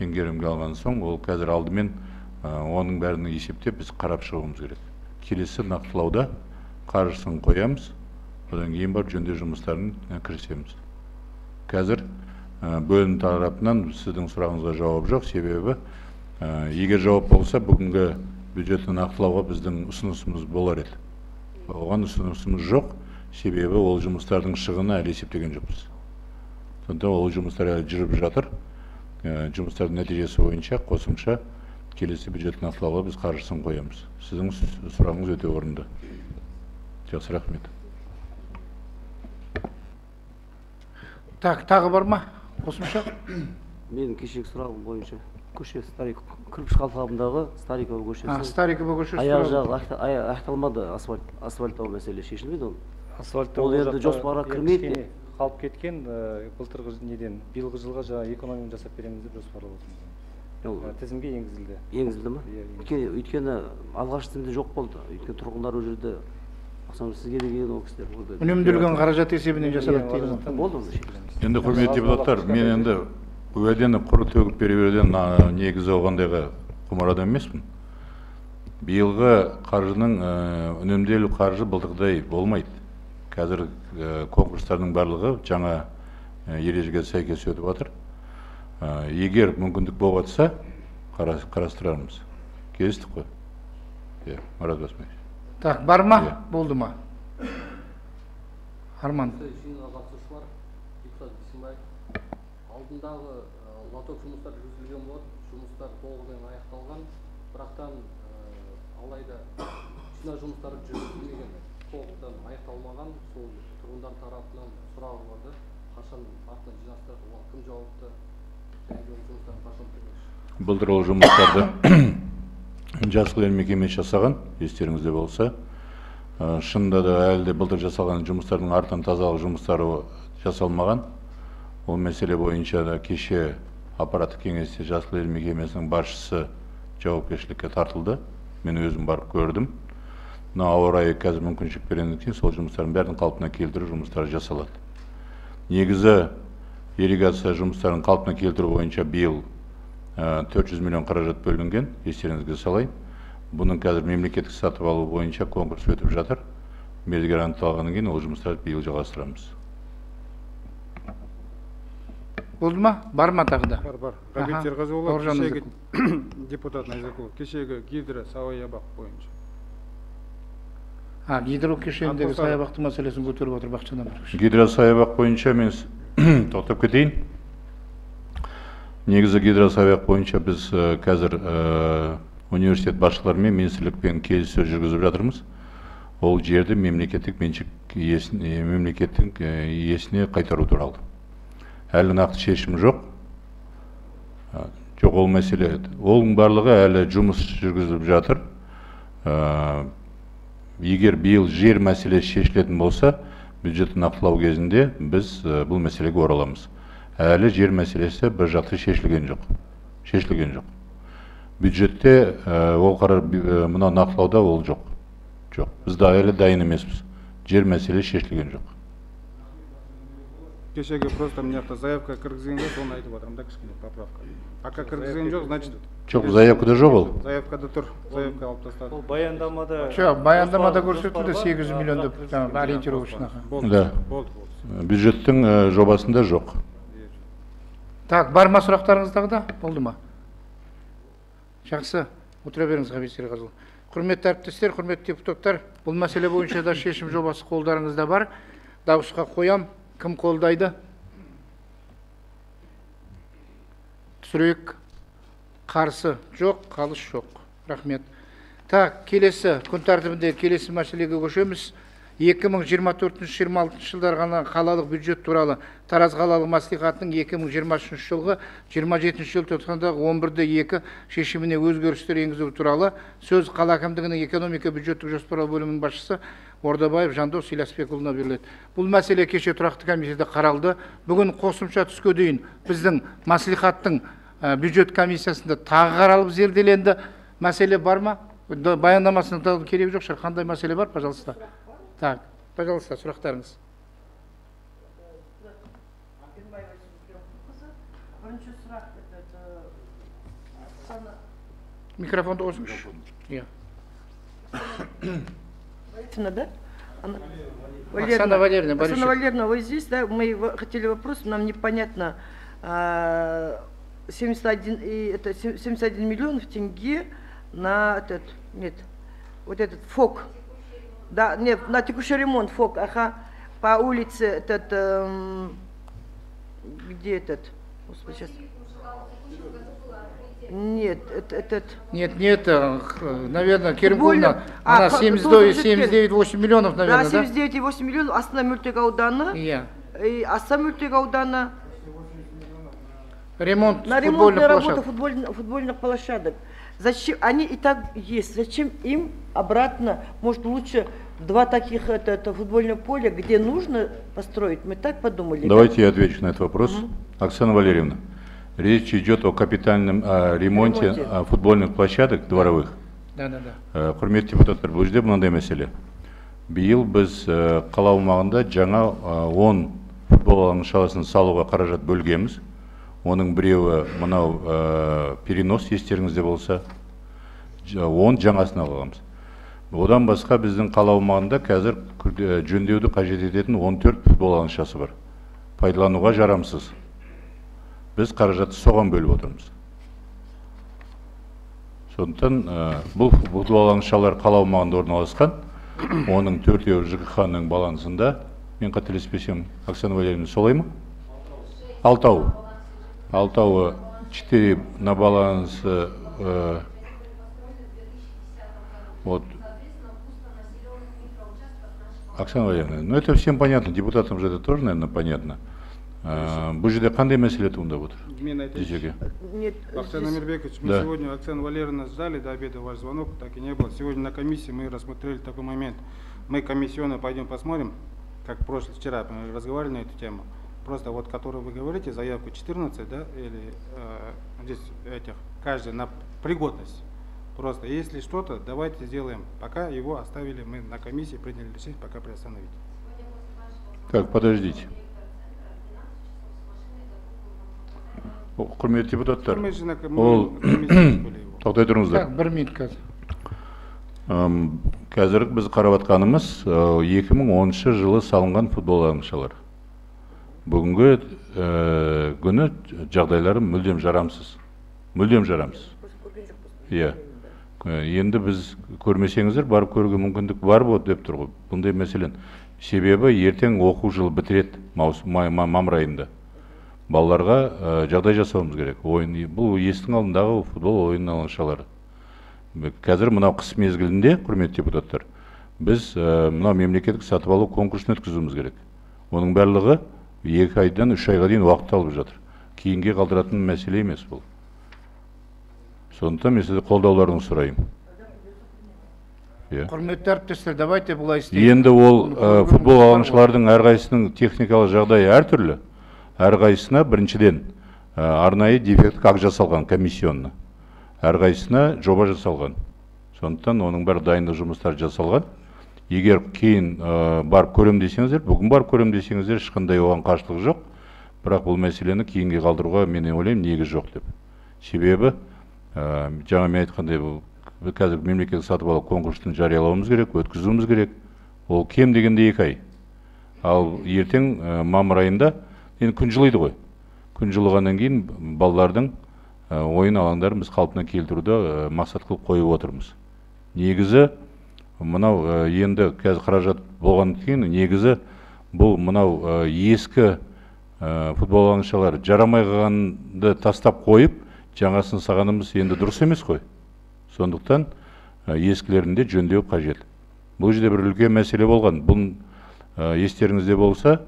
Теңгерімге алған соң, ол қазір алдымен оның бәрін есептеп біз қарап шығуымыз керек. Келесі нақтылауда қаржысын қоямыз, одан кейін бар жөндеу жұмыстарын кірісеміз. Қазір бөлім тарапынан сіздің сұрағыңызға жауап жоқ, себебі егер жауап болса, бүгінгі бюджетті нақтылауға біздің ұсынысымыз болар еді. Оған ұсынысымыз жоқ, себебі ол жұмыстардың шығыны әлі есептеген жоқпыз. Сондықтан ол жұмыстар әлі жүріп жатыр. Жұмыстардың нәтижесі бойынша қосымша келесі бюджетті нақтылауға біз қаржысын қоямыз. Сіздің сұрағыңыз өте орынды. Жақсы, рахмет. Тағы бар ма? Қосымша? Менің кешегі сұрағым бойынша көше Кірпіш қалқабындағы Старикова көшесі. Старикова көшесі. Аяқ жағы аяқталмады, асфальттау мәселе шешілмеді ол. Ол енді жоспарға кірмейді. Қалып кеткен былтырғы неден биылғы жылға жаңа экономияны жасап береміз деп жоспарлап отырмыз. Тізімге енгізілді. Енгізілді ма? Өйткені алғаш тізімде жоқ болды. Өйткені тұрғындар ол жерде сізге деген ол кісілер. Үнемделген қаражат есебінен жасалады дейміз. Болды ма? Енді құрметті депутаттар, мен енді уәдені құр төгіп бере беруден негізі оғандайға құмар адам емеспін. Биылғы қаржының үнемделу қаржы былтырғыдай болмайды. Қазір конкурстардың барлығы жаңа ережеге сәйкес өтіп жатыр. Егер мүмкіндік болып жатса, қарастырармыз. Келістік қой? Марат Басмаевич. Так, бар ма? Болды ма? Арман. Алдындағы лоток жұмыстар жүргізілген болады, жұмыстар толығымен аяқталған, бірақтан алайда жинау жұмыстары жүргізілмеген, толықтан аяқталмаған, сол тұрғындар тарапынан сұрағы барды, қашан артынан жинастырып, оған кім жауапты, және ол жұмыстарын қашан бітірмекші? Былтыр ол жұмыстарды жасыл ел мекемесі жасаған, естеріңізде болса. Шынында да әлі де былтыр жасалған жұмыстардың артынан тазалық жұмыстары жасалмаған. Ол мәселе бойынша да кеше аппараттық кеңесте жасыл ел мекемесінің басшысы жауапкершілікке тартылды. Мен өзім барып көрдім. Ауа райы қазір мүмкіншілік бергендіктен сол жұмыстардың бәрін қалпына келтіру жұмыстары жасалады. Негізі ирригация жұмыстарын қалпына келтіру бойынша биыл 400 миллион қаражат бөлінген, естеріңізге салайын. Бұның қазір мемлекеттік сатып алу бойынша конкурс өтіп жатыр. Мердігер анықталғаннан кейін ол жұмыстарды биыл жалғастырамыз. Болды ма? Бар ма тағы да? Бар. Аха, Ғабит Серғазыұлы, Бауыржан кешегі Ізекұлы. депутат Найзакұлы, кешегі гидро саябақ бойынша. Гидро кешеніндегі саябақтың мәселесін көтеріп отыр Бақытжан Омарович. Гидросаябақ бойынша мен тоқтап кетейін. Негізі гидросаябақ бойынша біз қазір университет басшыларымен, министрлікпен келіссөз жүргізіп жатырмыз. Ол жерді мемлекеттік меншік мемлекеттің иесіне қайтару туралы. Әлі нақты шешім жоқ. Жоқ, ол мәселе. Оның барлығы әлі жұмыс жүргізіліп жатыр. Егер биыл жер мәселесі шешілетін болса, бюджетті нақтылау кезінде біз бұл мәселеге ораламыз. Әлі жер мәселесі бір жақты шешілген жоқ. Бюджетте ол мына нақтылауда ол жоқ. Біз да әлі дайын емеспіз. Жер мәселесі шешілген жоқ. Кешегі просто мына заявка кіргізген жоқ, соны айтып отырмын да, кішкене поправка. Пока кіргізген жоқ, значит... Жоқ, заявкада жоқ ол. Заявкада тұр, заявка алып тастады. Ол баяндамада... Жоқ, баяндамада көрсетілді 800 миллион деп ориентировочно. Болды. Бюджеттің жобасында жоқ. Так, бар ма сұрақтарыңыздағы да? Болды ма? Жақсы, отыра беріңіз Ғабит Серғазыұлы. Құрметті әріптестер, құрметті депутаттар, бұл мәселе бойынша да шешім жобасы қолдарыңызда бар. Дауысқа қоям. Кім қолдайды? Түсірек. Қарсы жоқ, қалыс жоқ. Рахмет. Так, келесі күн тәртібінде келесі мәселеге көшеміз. 2024-2026 жылдарға қалалық бюджет туралы Тараз қалалық мәслихатының 2023 жылғы 27 желтоқсандағы 11-2 шешіміне өзгерістер енгізу туралы сөз қала әкімдігінің экономика бюджеттік жоспарлау бөлімінің басшысы Ордабаев Жандос Иласпекұлына беріледі. Бұл мәселе кеше тұрақты комиссияда қаралды. Бүгін қосымша түске дейін біздің мәслихаттың бюджет комиссиясында тағы қаралып зерделенді. Мәселе бар ма? Баяндамасының керегі жоқ шығар. Қандай мәселе бар, пожалуйста? Так, пожалуйста, сұрақтарыңыз. Микрофонды қосыңызшы. Да? Оксана Валерьевна, Оксана Валерьевна, вот здесь, да, мы хотели вопрос, нам непонятно, 71 миллионов тенге на этот, нет, вот этот ФОК, да, нет, на текущий ремонт ФОК, ага, по улице этот, где этот, господи, сейчас. Нет, этот... Нет, наверное, Керимкуловна, она 79,8 миллионов, наверное, да? Да, 79,8 миллионов, Астана Мөлтек ауданы, и Астана Мөлтек ауданы. Ремонт на ремонтную работу футбольных площадок. Зачем? Они и так есть. Зачем им обратно? Может, лучше два таких футбольных поля, где нужно построить? Мы так подумали. Давайте я отвечу на этот вопрос. Оксана Валерьевна, речь идет о капитальном ремонте футбольных площадок дворовых. Да. Құрметті депутаттар, бұл жерде мынандай мәселе. Биыл біз қала аумағында жаңа 10 футбол алаңшаласын салуға қаражат бөлгенбіз. Оның біреуі мынау перенос, естеріңізде болса, 10 жаңасын алғанбыз. Одан басқа біздің қала аумағында қазір жөндеуді қажет ететін 14 футбол алаңшасы бар. Пайдалануға жарамсыз. Біз қаражатты соған бөліп отырмыз. Сондықтан бұл футбол алаңшалар қала аумағында орналасқан. Оның 4-еуі ЖКХ-ның балансында, мен қателеспесем, Оксана Валерьевна, солай ма? Алтауы 4 на балансе, вот. Оксана Валерьевна, ну это всем понятно, депутатам же это тоже, наверное, понятно. Бұл жерде қандай мәселе туындап отыр? Мен айтайын. Оксана Мирбекович, мы сегодня, Оксана Валерьевна, ждали до обеда ваш звонок, так и не было. Сегодня на комиссии мы рассмотрели такой момент. Мы комиссионно пойдем посмотрим, как вчера мы разговаривали на эту тему. Просто вот, которую вы говорите, заявку 14, да, или здесь каждый на пригодность. Просто если что-то, давайте сделаем. Пока его оставили, мы на комиссии приняли решение, пока приостановить. Так, подождите. Құрметті депутаттар, тоқтай тұрыңыздар. Бір минут қазір. Қазір біз қарап атқанымыз 2010 жылы салынған футбол алаңшалар. бүгінгі күні жағдайлары мүлдем жарамсыз. Мүлдем жарамсыз. Иә. Енді біз көрмесеңіздер, барып көруге мүмкіндік бар болды деп тұр ғой. Бұндай мәселен. Себебі ертең оқу жылы бітіреді мамыр айында. Балаларға жағдай жасауымыз керек. Бұл естің алдындағы футбол ойын алаңшалары. Қазір мынау қыс мезгілінде, құрметті депутаттар, біз мынау мемлекеттік сатып алу конкурсын өткізуіміз керек. Оның барлығы 2 айдан 3 айға дейін уақыт алып жатыр. Кейінге қалдыратын мәселе емес бұл. Сондықтан мен сізді қолдауларыңызды сұраймын. Құрметті әріптестер, давайте бұлай істейік. Енді ол футбол алаңшылардың әрқайсының техникалық жағдайы әртүрлі. Әрқайсына біріншіден арнайы дефекттік акт жасалған комиссионны. Әрқайсына жоба жасалған. Сондықтан оның бәрі дайындық жұмыстар жасалған. Егер кейін барып көрем десеңіздер, бүгін барып көрем десеңіздер, ешқандай оған қарсылық жоқ. Бірақ бұл мәселені кейінге қалдыруға мен ойлаймын негіз жоқ деп. Себебі жаңа мен айтқандай бұл қазір мемлекеттік сатып алу конкурсын жариялауымыз керек, өткізуіміз керек. Ол кем дегенде 2 ай. Ал ертең мамыр айында енді күн жылыйды ғой. Күн жылығаннан кейін балалардың ойын алаңдарын біз қалпына келтіруді мақсат қылып қойып отырмыз. Негізі мынау енді қазір қаражат болғаннан кейін негізі бұл мынау ескі футбол алаңшалары жарамай қалғанды тастап қойып, жаңасын сағанымыз енді дұрыс емес қой. Сондықтан ескілерінде жөндеу қажет. Бұл жерде бір үлкен мәселе болған. Бұл естеріңізде болса,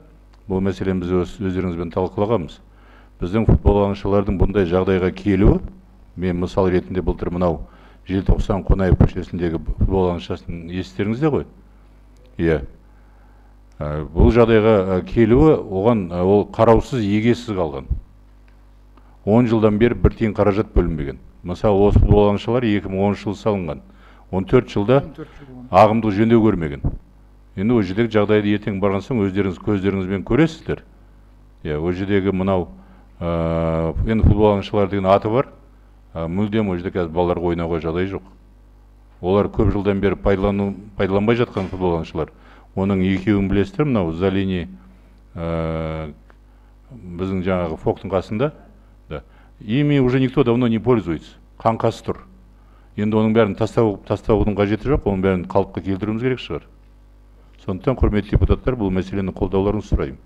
бұл мәселені біз өздеріңізбен талқылағанбыз. Біздің футбол алаңшалардың бұндай жағдайға келуі, мен мысал ретінде былтыр мынау Желтоқсан Қонаев көшесіндегі футбол алаңшасын естеріңізде ғой? Иә. Бұл жағдайға келуі, оған ол қараусыз, егесіз қалған. 10 жылдан бері бір тиын қаражат бөлінбеген. Мысалы, осы футбол алаңшалар 2010 жылы салынған. 14 жылда ағымдық жөндеу көрмеген. Енді ол жердегі жағдайды ертең барған соң өздеріңіз көздеріңізбен көресіздер. Иә, ол жердегі мынау енді футбол алаңшалар деген аты бар. Мүлдем ол жерде қазір балаларға ойнауға жағдай жоқ. Олар көп жылдан бері пайдаланбай жатқан футбол алаңшалар. Оның екеуін білесіздер, мынау Залини біздің жаңағы Фоктың қасында. Ими уже никто давно не пользуется. Қаңқасы тұр. Енді оның бәрін тастаудың қажеті жоқ, оның бәрін қалыпқа келтіруіміз керек шығар. Сондықтан, құрметті депутаттар, бұл мәселені қолдауларыңызды сұраймын.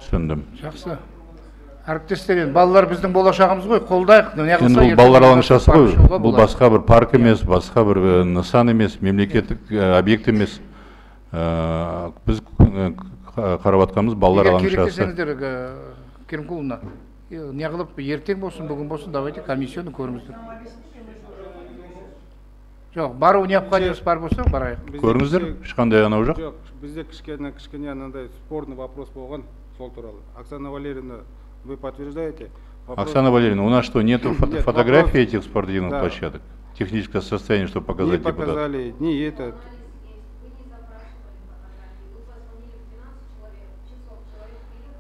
Түсіндім. Жақсы. Әріптестер, балалар біздің болашағымыз ғой, қолдайық. Енді бұл балалар алаңшасы ғой, бұл басқа бір парк емес, басқа бір нысан емес, мемлекеттік объект емес. Біз қарап атқанымыз балалар алаңшасы. Егер керек десеңіздер, Керімқұловна, не қылып, ертең болсын, бүгін болсын, давайте комиссияны көріңіздер. Жоқ, бару необходимость бар болса, барайық. Көріңіздер, ешқандай анау жоқ. Жоқ, бізде кішкене анандай спорный вопрос болған, сол туралы. Оксана Валерьевна, вы подтверждаете? Оксана Валерьевна, у нас что, нету фотографий этих спортивных площадок? Техническое состояние, чтобы показать депутатам? Не показали, не этот.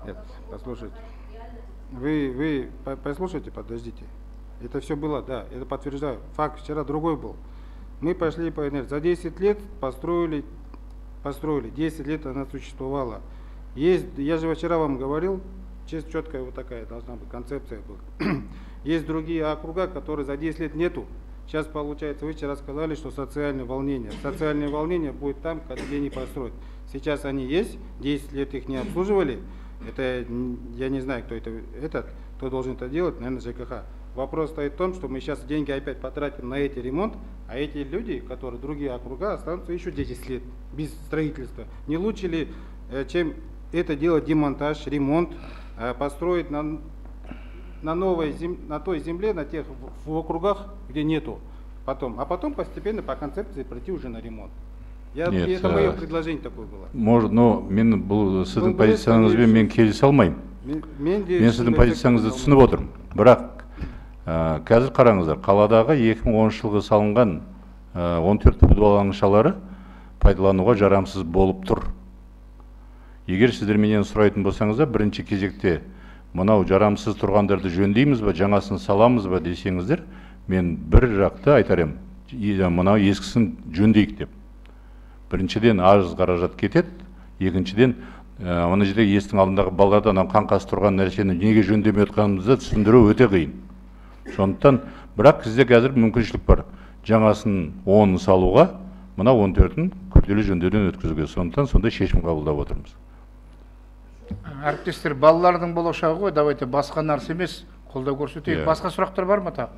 Нет, послушайте. Вы послушайте, подождите. Это все было, да, это подтверждаю. Факт вчера другой был. Мы пошли по энергии. За 10 лет построили, 10 лет она существовала. Есть, я же вчера вам говорил, четкая вот такая должна быть концепция была. Есть другие округа, которые за 10 лет нету. Сейчас получается, вы вчера сказали, что социальное волнение. Социальное волнение будет там, где не построят. Сейчас они есть, 10 лет их не обслуживали. Это, я не знаю, кто должен это делать, наверное, ЖКХ. Вопрос стоит в том, что мы сейчас деньги опять потратим на эти ремонт, а эти люди, которые другие округа, останутся еще 10 лет без строительства. Не лучше ли, чем это делать демонтаж, ремонт, построить на той земле, на тех в округах, где нету, а потом постепенно по концепции пройти уже на ремонт. Это мое предложение такое было. Может, но мен бұл сіздің позицияңызбен мен келісе алмаймын. Мен сіздің позицияңызды түсініп отырмын. Бірақ қазір қараңыздар, қаладағы 2010 жылғы салынған 14 футбол алаңшалары пайдалануға жарамсыз болып тұр. Егер сіздер менен сұрайтын болсаңыздар, бірінші кезекте мынау жарамсыз тұрғандарды жөндейміз ба, жаңасын саламыз ба десеңіздер, мен бір жақты айтарым, мынау ескісін жөндейік деп. Біріншіден аз қаражат кетеді, екіншіден оны жерде естің алдындағы балалардан қаңқасы тұрған нәрсені неге жөндемей отқанымызды түсіндіру өте қиын. Сондықтан, бірақ бізде қазір мүмкіншілік бар. Жаңасын 10 салуға, мына 14-ін күрделі жөндеуден өткізуге. Сондықтан сондай шешім қабылдап отырмыз. Әріптестер, балалардың болашағы ғой, давайте басқа нәрсе емес, қолдау көрсетейік. Басқа сұрақтар бар ма тағы?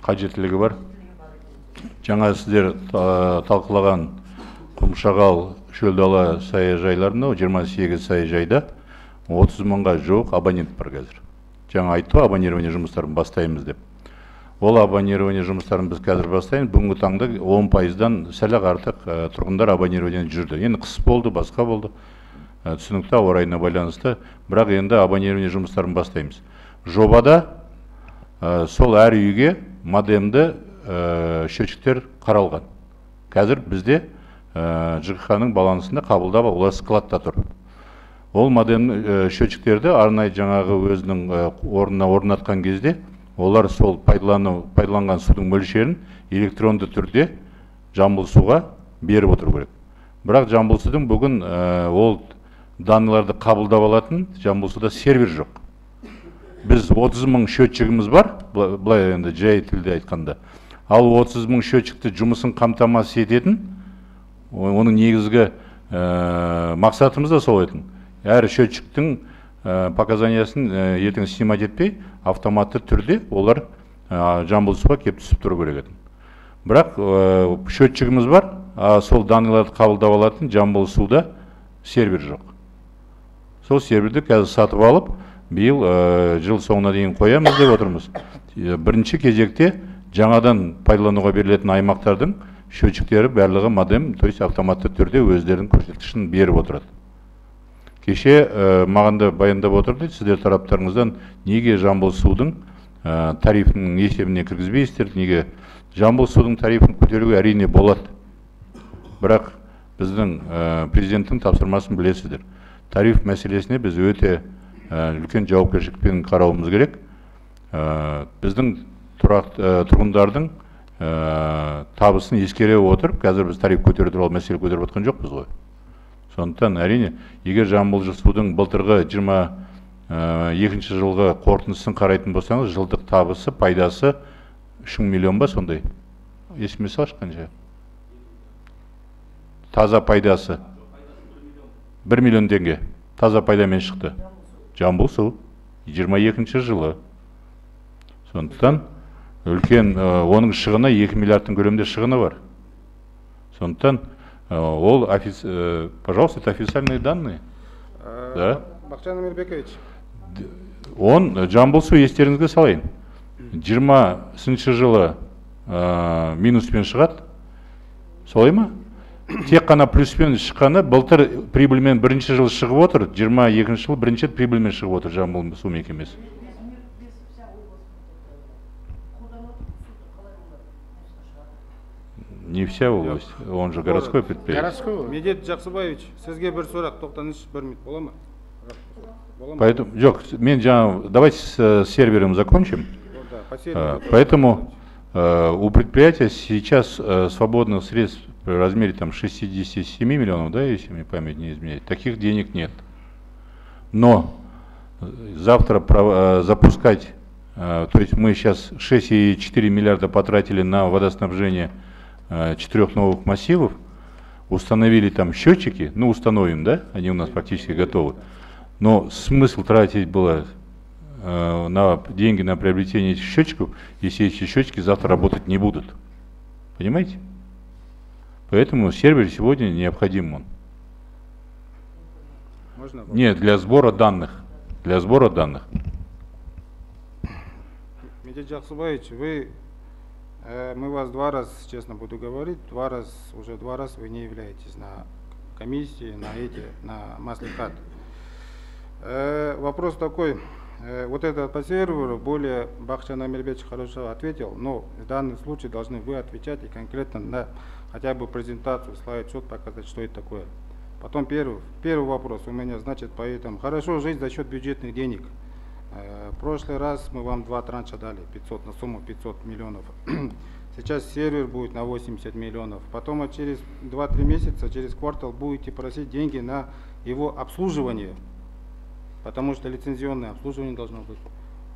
Қажеттілігі бар. Жаңа сіздер талқылаған Құмшағал, Шөлдала саяжайларында 28 саяжайда 30 мыңға жоқ абонент бар қазір. Жаңа айтты, абонирование жұмыстарын бастаймыз деп. Ол абонирование жұмыстарын біз қазір бастаймыз. Бүгінгі таңда 10%-дан сәл артық тұрғындар абонирование жүрді. Енді қыс болды, басқа болды. Түсінікті ауа райына байланысты, бірақ енді абонирование жұмыстарын бастаймыз. Жобада сол әр үйге модемді счетчиктер қаралған. Қазір бізде ЖКХ-ның балансында қабылдап олар складта тұр. Ол модем счетчиктерді арнайы жаңағы өзінің орнына орнатқан кезде олар сол пайдаланған судың мөлшерін электронды түрде Жамбыл суға беріп отыру керек. Бірақ Жамбыл судың бүгін ол даныларды қабылдап алатын Жамбыл суда сервер жоқ. Біз 30 мың счетчигіміз бар, былай енді жай тілде айтқанда. Ал 30 мың счетчикті жұмысын қамтамасыз ететін, оның негізгі мақсатымыз да сол етін. Әр счетчиктің показаниясын ертең снимать етпей, автоматты түрде олар Жамбыл суға кеп түсіп тұру керек етін. Бірақ счетчигіміз бар, сол даныларды қабылдап алатын Жамбыл суда сервер жоқ. Сол серверді қазір сатып алып, биыл жыл соңына дейін қоямыз деп отырмыз. Бірінші кезекте жаңадан пайдалануға берілетін аймақтардың счетчиктері барлығы модем, то есть автоматты түрде өздерінің көрсеткішін беріп отырады. Кеше мағанда баяндап отырды, сіздер тараптарыңыздан неге Жамбыл судың тарифінің есебіне кіргізбейсіздер, неге Жамбыл судың тарифін көтеруге әрине болады. Бірақ біздің президенттің тапсырмасын білесіздер. Тариф мәселесіне біз өте үлкен жауапкершілікпен қарауымыз керек. Біздің тұрғындардың табысын ескере отырып, қазір біз тариф көтеру туралы мәселе көтеріп отқан жоқпыз ғой. Сондықтан әрине, егер Жамбыл судың былтырғы 22 жылғы қорытындысын қарайтын болсаңыз, жылдық табысы, пайдасы 3 миллион ба сондай? Есіме салшы қанша? Таза пайдасы 1 миллион теңге. Таза пайдамен шықты. Жамбыл су 22 жылы. Сондықтан үлкен оның шығыны 2 миллиардтың көлемінде шығыны бар. Сондықтан ол, пожалуйста, это официальные данные. Да? Бақытжан Амирбекович. Он Жамбыл су естеріңізге салайын. 20 жылы минуспен шығады. Солай ма? Тек қана плюспен шыққаны, былтыр прибыльмен бірінші жыл шығып отыр, 22 жыл бірінші прибыльмен шығып отыр Жамбыл су мекемесі. Не вся область, он же городской предприятие. Медет Жақсыбаевич, сізге бір сұрақ, тоқтаңыз, бір минут, бола ма? Поэтому, давайте с сервером закончим. Поэтому у предприятия сейчас свободных средств в размере там 67 миллионов, да, если мне память не изменяет, таких денег нет. Но завтра запускать, то есть мы сейчас 6,4 миллиарда потратили на водоснабжение 4 новых массивов, установили там счетчики, ну установим, да, они у нас практически готовы. Но смысл тратить было на деньги на приобретение этих счетчиков, если эти счетчики завтра работать не будут. Понимаете? Поэтому сервер сегодня необходим он. Можно? Нет, для сбора данных. Для сбора данных. Медет Жақсыбаевич, мы вас 2 раза, честно буду говорить, уже 2 раза вы не являетесь на комиссии, на маслихат. Вопрос такой. Вот этот по серверу более Бахчан Амирбекович хорошо ответил, но в данном случае должны вы отвечать и конкретно на хотя бы презентацию, слайд-шот показать, что это такое. Потом первый вопрос у меня, значит, поэтому хорошо жить за счет бюджетных денег. В прошлый раз мы вам 2 транша дали, 500 на сумму 500 миллионов. Сейчас сервер будет на 80 миллионов. Потом через 2-3 месяца, через квартал будете просить деньги на его обслуживание. Потому что лицензионное обслуживание должно быть.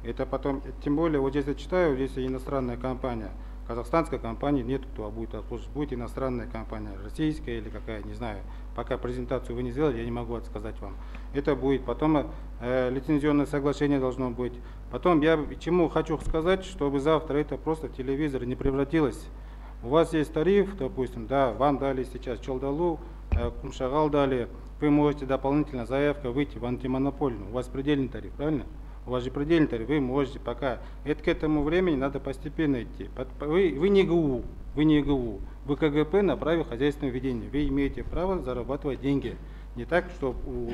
Это потом, тем более, вот здесь я читаю, здесь иностранная компания, казахстанская компания нет, кто будет обслуживать. Будет иностранная компания, российская или какая, не знаю. Пока презентацию вы не сделали, я не могу отсказать вам. Это будет. Потом лицензионное соглашение должно быть. Потом я чему хочу сказать, чтобы завтра это просто телевизор не превратилось. У вас есть тариф, допустим, да, вам дали сейчас Чолдалу, Кумшагал дали. Вы можете дополнительно заявка выйти в антимонопольную. У вас предельный тариф, правильно? У вас же предельный тариф, вы можете пока. Это к этому времени надо постепенно идти. Вы не ГУ, вы КГП на праве хозяйственного ведения. Вы имеете право зарабатывать деньги. Не так, что у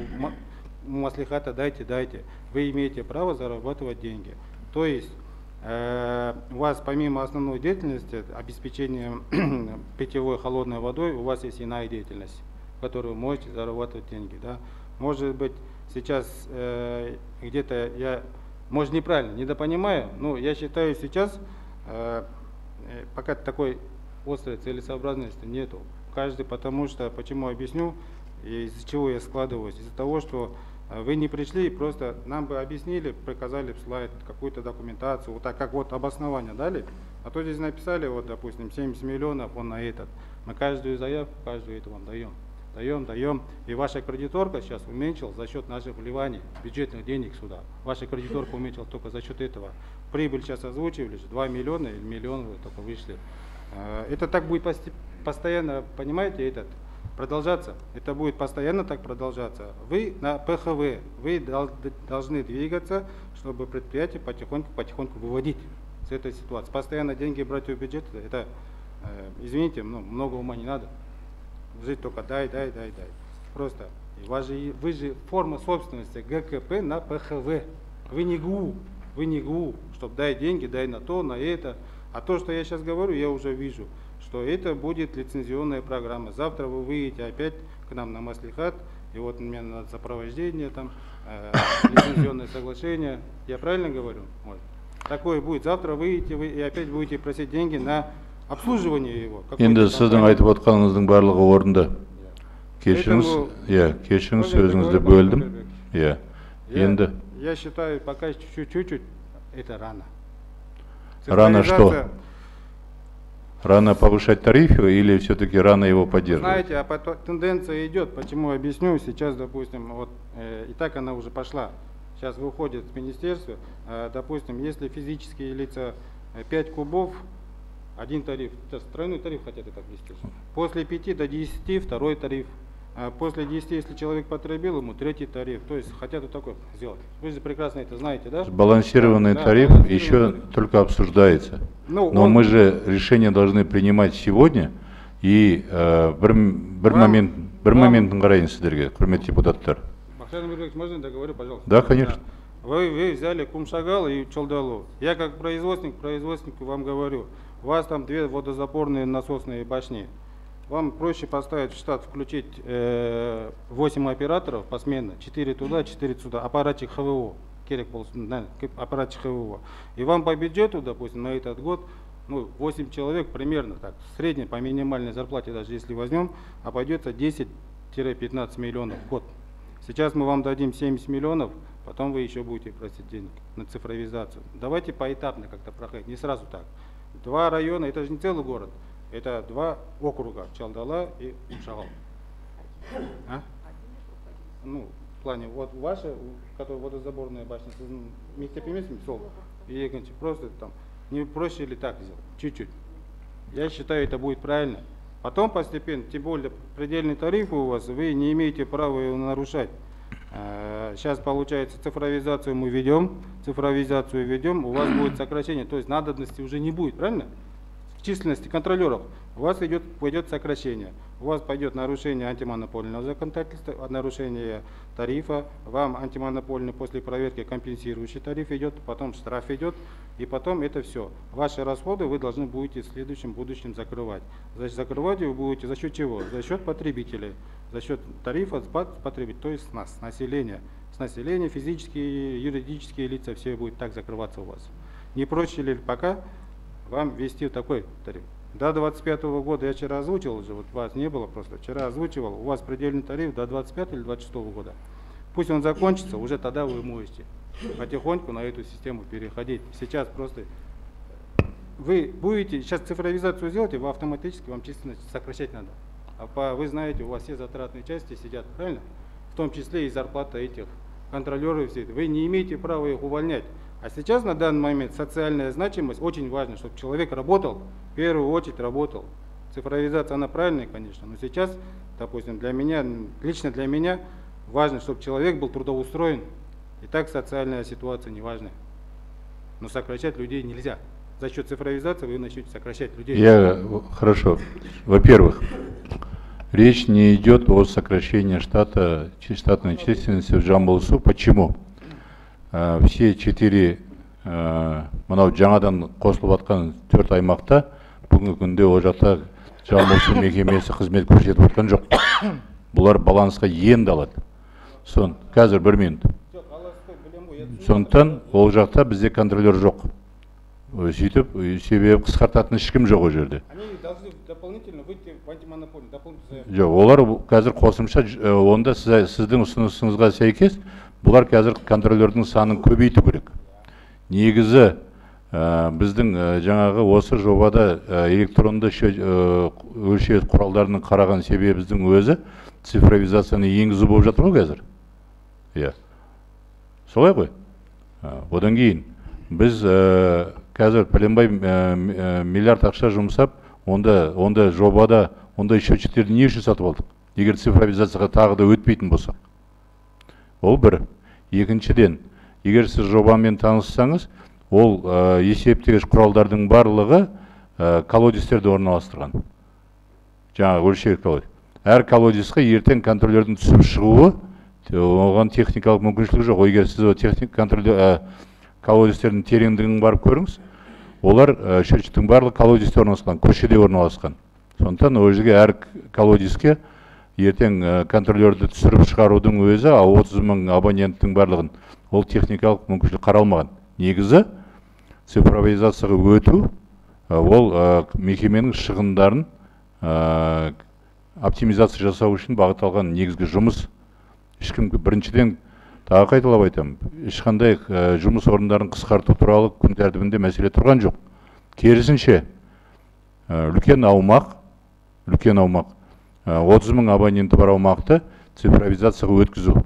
маслихата дайте. Вы имеете право зарабатывать деньги. То есть у вас помимо основной деятельности, обеспечения питьевой холодной водой, у вас есть иная деятельность, в которой вы можете зарабатывать деньги. Да? Может быть, сейчас где-то я, может, неправильно, недопонимаю, но я считаю, сейчас пока такой острой целесообразности нету. Каждый, потому что, почему объясню, из-за чего я складываюсь, из-за того, что вы не пришли, просто нам бы объяснили, показали слайд, какую-то документацию, вот так как вот обоснование дали, а то здесь написали, вот, допустим, 70 миллионов, он на этот. Мы каждую заявку, каждую это вам даем. И ваша кредиторка сейчас уменьшила за счет наших вливаний, бюджетных денег сюда. Ваша кредиторка уменьшила только за счет этого. Прибыль сейчас озвучивали, 2 миллиона или миллион вы только вышли. Это так будет постоянно, понимаете, продолжаться. Это будет постоянно так продолжаться. Вы на ПХВ, вы должны двигаться, чтобы предприятие потихоньку выводить с этой ситуации. Постоянно деньги брать в бюджет, это, извините, много ума не надо. Жить только дай. Просто. Вы же форма собственности ГКП на ПХВ. Вы не ГУ, чтобы дай деньги, дай на то, на это. А то, что я сейчас говорю, я уже вижу, что это будет лицензионная программа. Завтра вы выйдете опять к нам на маслихат, и вот мне надо сопровождение, там, лицензионное соглашение. Я правильно говорю? Вот. Такое будет. Завтра выйдете вы и опять будете просить деньги на обслуживание его. Енді сіздің айтып отқаныңыздың барлығы орынды. Кешіріңіз, сөзіңізді бөлдім. Енді я считаю, пока чуть-чуть это рано. Рано что? Рано повышать тарифы или все-таки рано его поддерживать? Знаете, тенденция идет. Почему объясню? Сейчас, допустим, вот и так она уже пошла. Сейчас выходит с министерства. Допустим, если физические лица 5 кубов, один тариф, сейчас тройной тариф хотят так вести. После 5 до 10 второй тариф. После 10, если человек потребил, ему третий тариф. То есть хотят вот такой сделать. Вы же прекрасно это знаете, да? Балансированный тариф еще только обсуждается. Но мы же решение должны принимать сегодня. И бір моменттің қарайын сіздерге, құрметті депутаттар. Бахтияр Амирбекович, можно договорю, пожалуйста? Да, конечно. Вы взяли Кумшагал и Чолдалу. Я как производственнику вам говорю, у вас там 2 водозапорные насосные башни. Вам проще поставить в штат, включить 8 операторов посменно, 4 туда, 4 сюда, аппаратчик ХВО, аппаратчик ХВО. И вам по бюджету, допустим, на этот год, 8 человек примерно, так, в среднем по минимальной зарплате, даже если возьмем, обойдется 10-15 миллионов в год. Сейчас мы вам дадим 70 миллионов, потом вы еще будете просить денег на цифровизацию. Давайте поэтапно как-то проходить, не сразу так. 2 района, это же не целый город. Это 2 округа, Чалдала и Кумшагал. В плане, вот ваша, которая водозаборная башня, и просто там, не проще ли так сделать, чуть-чуть. Я считаю, это будет правильно. Потом постепенно, тем более предельный тариф у вас, вы не имеете права его нарушать. Сейчас, получается, цифровизацию ведем, у вас будет сокращение, то есть надобности уже не будет, правильно? численности контролеров у вас пойдет сокращение. У вас пойдет нарушение антимонопольного законодательства, нарушение тарифа, вам антимонопольный после проверки компенсирующий тариф идет, потом штраф идет, и потом это все. Ваши расходы вы должны будете в следующем будущем закрывать. Значит, закрывать вы будете за счет чего? За счет потребителей, за счет тарифа потребителей, то есть с нас, с населения. С населения, физические, юридические лица, все будет так закрываться у вас. Не проще ли пока вам ввести такой тариф? До 25 года я вчера озвучивал уже, вот вас не было просто, вчера озвучивал, у вас предельный тариф до 25 или 26 года. Пусть он закончится, уже тогда вы можете потихоньку на эту систему переходить. Сейчас просто вы будете, сейчас цифровизацию сделаете, вы автоматически, вам численность сокращать надо. Вы знаете, у вас все затратные части сидят, правильно? В том числе и зарплата этих контролеров, все это. Вы не имеете права их увольнять. А сейчас на данный момент социальная значимость очень важна, чтобы человек работал, в первую очередь работал. Цифровизация, она правильная, конечно, но сейчас, допустим, для меня, лично для меня, важно, чтобы человек был трудоустроен. И так социальная ситуация не важна. Но сокращать людей нельзя. За счет цифровизации вы начнете сокращать людей. Хорошо. Во-первых, речь не идет о сокращении штатной численности в Жамбылсу. Почему? Все 4 мынау жаңадан қосылып жатқан 4 аймақта бүгінгі күнде ол жақта Жамбылсу мекемесі қызмет көрсетіп жатқан жоқ. Бұлар балансқа енді алады. Қазір 1 минут. Сондықтан ол жақта бізде контролер жоқ. Сөйтіп, себебі қысқартатын ешкім жоқ ол жерде. Жоқ, олар қазір қосымша, онда сіздің ұсынысыңызға сәйкес, бұлар қазір контролердің санын көбейту керек. Негізі біздің жаңағы осы жобада электронды өлшеу құралдарының қараған себебі біздің өзі цифровизацияны енгізу болып жатыр ғой қазір. Иә. Солай ғой. Одан кейін біз қазір пәленбай миллиард ақша жұмсап, онда жобада ондай счетчиктерді не үшін сатып алдық? Егер цифровизацияға тағы да өтпейтін болса. Ол бір. Екіншіден, егер сіз жобамен таныссаңыз, ол есептегіш құралдардың барлығы колодестерде орналастырған. Жаңағы өлшеу колодес. Әр колодесқа ертең контролердің түсіп шығуы, оған техникалық мүмкіншілік жоқ. Егер сіз колодестердің тереңдігін барып көріңіз, олар счетчиктің барлығы колодесте орналасқан, көшеде орналасқан. Сондықтан ол жерге әр колодеске ертең контролерді түсіріп шығарудың өзі 30 мың абоненттің барлығын ол техникалық мүмкіншілік қаралмаған. Негізі цифровизацияға өту ол мекеменің шығындарын оптимизация жасау үшін бағытталған негізгі жұмыс. Ешкім біріншіден тағы қайталап айтамын, ешқандай жұмыс орындарын қысқарту туралы күн тәртібінде мәселе тұрған жоқ. Керісінше, үлкен аумақ, 30 мың абоненті бар аумақты цифровизацияға өткізу.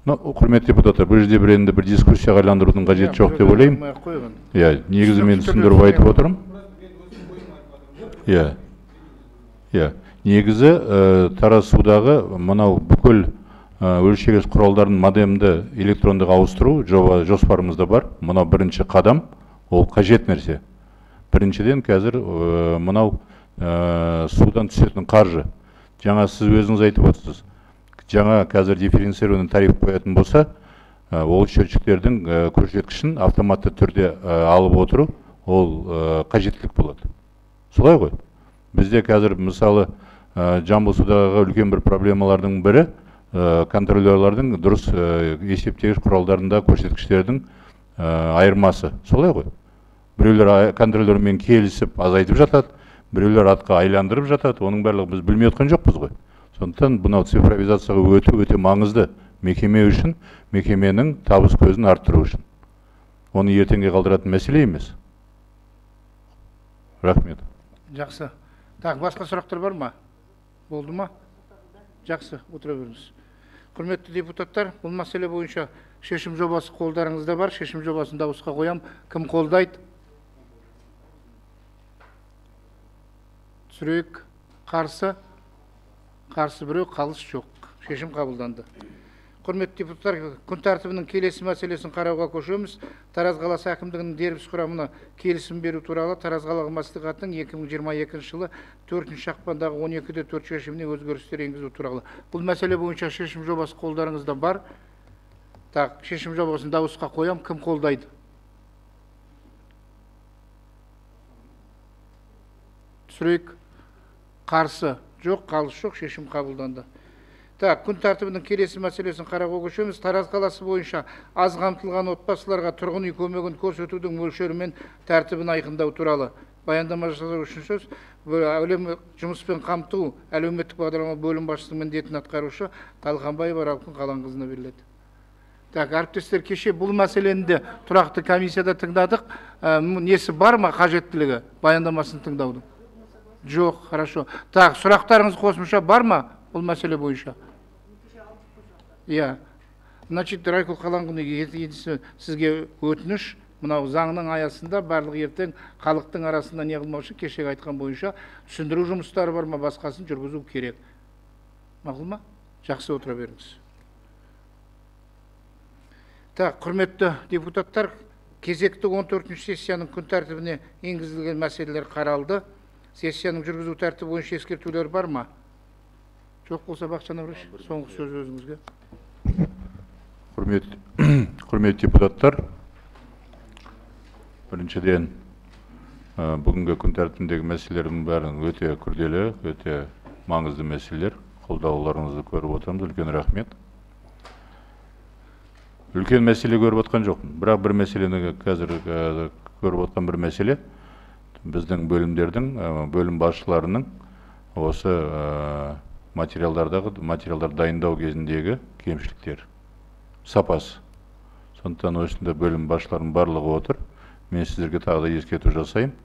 Құрметті депутаттар, бұл жерде бір дискуссияға айландырудың қажеті жоқ деп ойлаймын. Негізі мен түсіндіріп айтып отырмын. Негізі Тараз судағы мынау бүкіл өлшегіш құралдарын модемді электрондық ауыстыру жоспарымызда бар. Мынау бірінші қадам, ол қажет нәрсе. Біріншіден қазір мынау судан түсетін қаржы. Жаңа сіз өзіңіз айтып отырсыз. Жаңа қазір дифференцированный тариф қоятын болса, ол счетчиктердің көрсеткішін автоматты түрде алып отыру, ол қажеттілік болады. Солай ғой. Бізде қазір мысалы Жамбылсудағы үлкен бір проблемалардың бірі контролерлардың дұрыс есептегіш құралдарында көрсеткіштердің айырмасы. Солай ғой. Біреулер контролермен келісіп азайтып жатады, біреулер атқа айландырып жатады, оның барлығы біз білмей отқан жоқпыз ғой. Сондықтан бұнау цифровизацияға өте маңызды мекеме үшін, мекеменің табыс көзін арттыру үшін. Оны ертеңге қалдыратын мәселе емес. Рахмет. Жақсы. Так, басқа сұрақтар бар ма? Болды ма? Жақсы, отыра беріңіз. Құрметті депутаттар, бұл мәселе бойынша шешім жобасы қолдарыңызда бар. Шешім жобасын дауысқа қоям. Кім қолдайды? Түсірейік. Қарсы? Қарсы біреу, қалыс жоқ. Шешім қабылданды. Құрметті депутаттар, күн тәртібінің келесі мәселесін қарауға көшеміз. Тараз қаласы әкімдігінің дербес құрамына келісім беру туралы Тараз қалалық мәслихатының 2022 жылы 4 ақпандағы 12-4 шешіміне өзгерістер енгізу туралы. Бұл мәселе бойынша шешім жобасы қолдарыңызда бар. Так, шешім жобасын дауысқа қоям. Кім қолдайды? Түсірейік. Қарсы жоқ, қалыс жоқ, шешім қабылданды. Так, күн тәртібінің келесі мәселесін қарауға көшеміз. Тараз қаласы бойынша аз қамтылған отбасыларға тұрғын үй көмегін көрсетудің мөлшері мен тәртібін айқындау туралы. Баяндама жасау үшін сөз жұмыспен қамту әлеуметтік бағдарлама бөлім басшысының міндетін атқарушы Талқанбаева Ралқын Қаланқызына беріледі. Так, әріптестер, кеше бұл мәселені де тұрақты комиссияда тыңдадық. Несі бар ма қажеттілігі баяндамасын тыңдаудың? Жоқ, хорошо. Так, сұрақтарыңыз қосымша бар ма бұл мәселе бойынша? Иә. Значит, Райкүл Қаланқызы, сізге өтініш, мынау заңның аясында барлық ертең халықтың арасында не қылмаушы, кешегі айтқан бойынша түсіндіру жұмыстары бар ма, басқасын жүргізу керек. Мақұл ма? Жақсы, отыра беріңіз. Так, құрметті депутаттар, кезекті 14-ші сессияның күн тәртібіне енгізілген мәселелер қаралды. Сессияның жүргізу тәртібі бойынша ескертулер бар ма? Жоқ болса, Бақытжан Әбіш, соңғы сөз өзіңізге. Құрметті депутаттар, біріншіден бүгінгі күн тәртібіндегі мәселелердің бәрін өте күрделі, өте маңызды мәселелер. Қолдауларыңызды көріп отырмыз, үлкен рахмет. Үлкен мәселе көріп отқан жоқпын, бірақ бір мәселені қазір көріп отқан бір мәселе біздің бөлімдердің, бөлім басшыларының осы материалдар дайындау кезіндегі кемшіліктер, сапасы. Сондықтан осында бөлім басшыларының барлығы отыр. Мен сіздерге тағы да ескерту жасайын.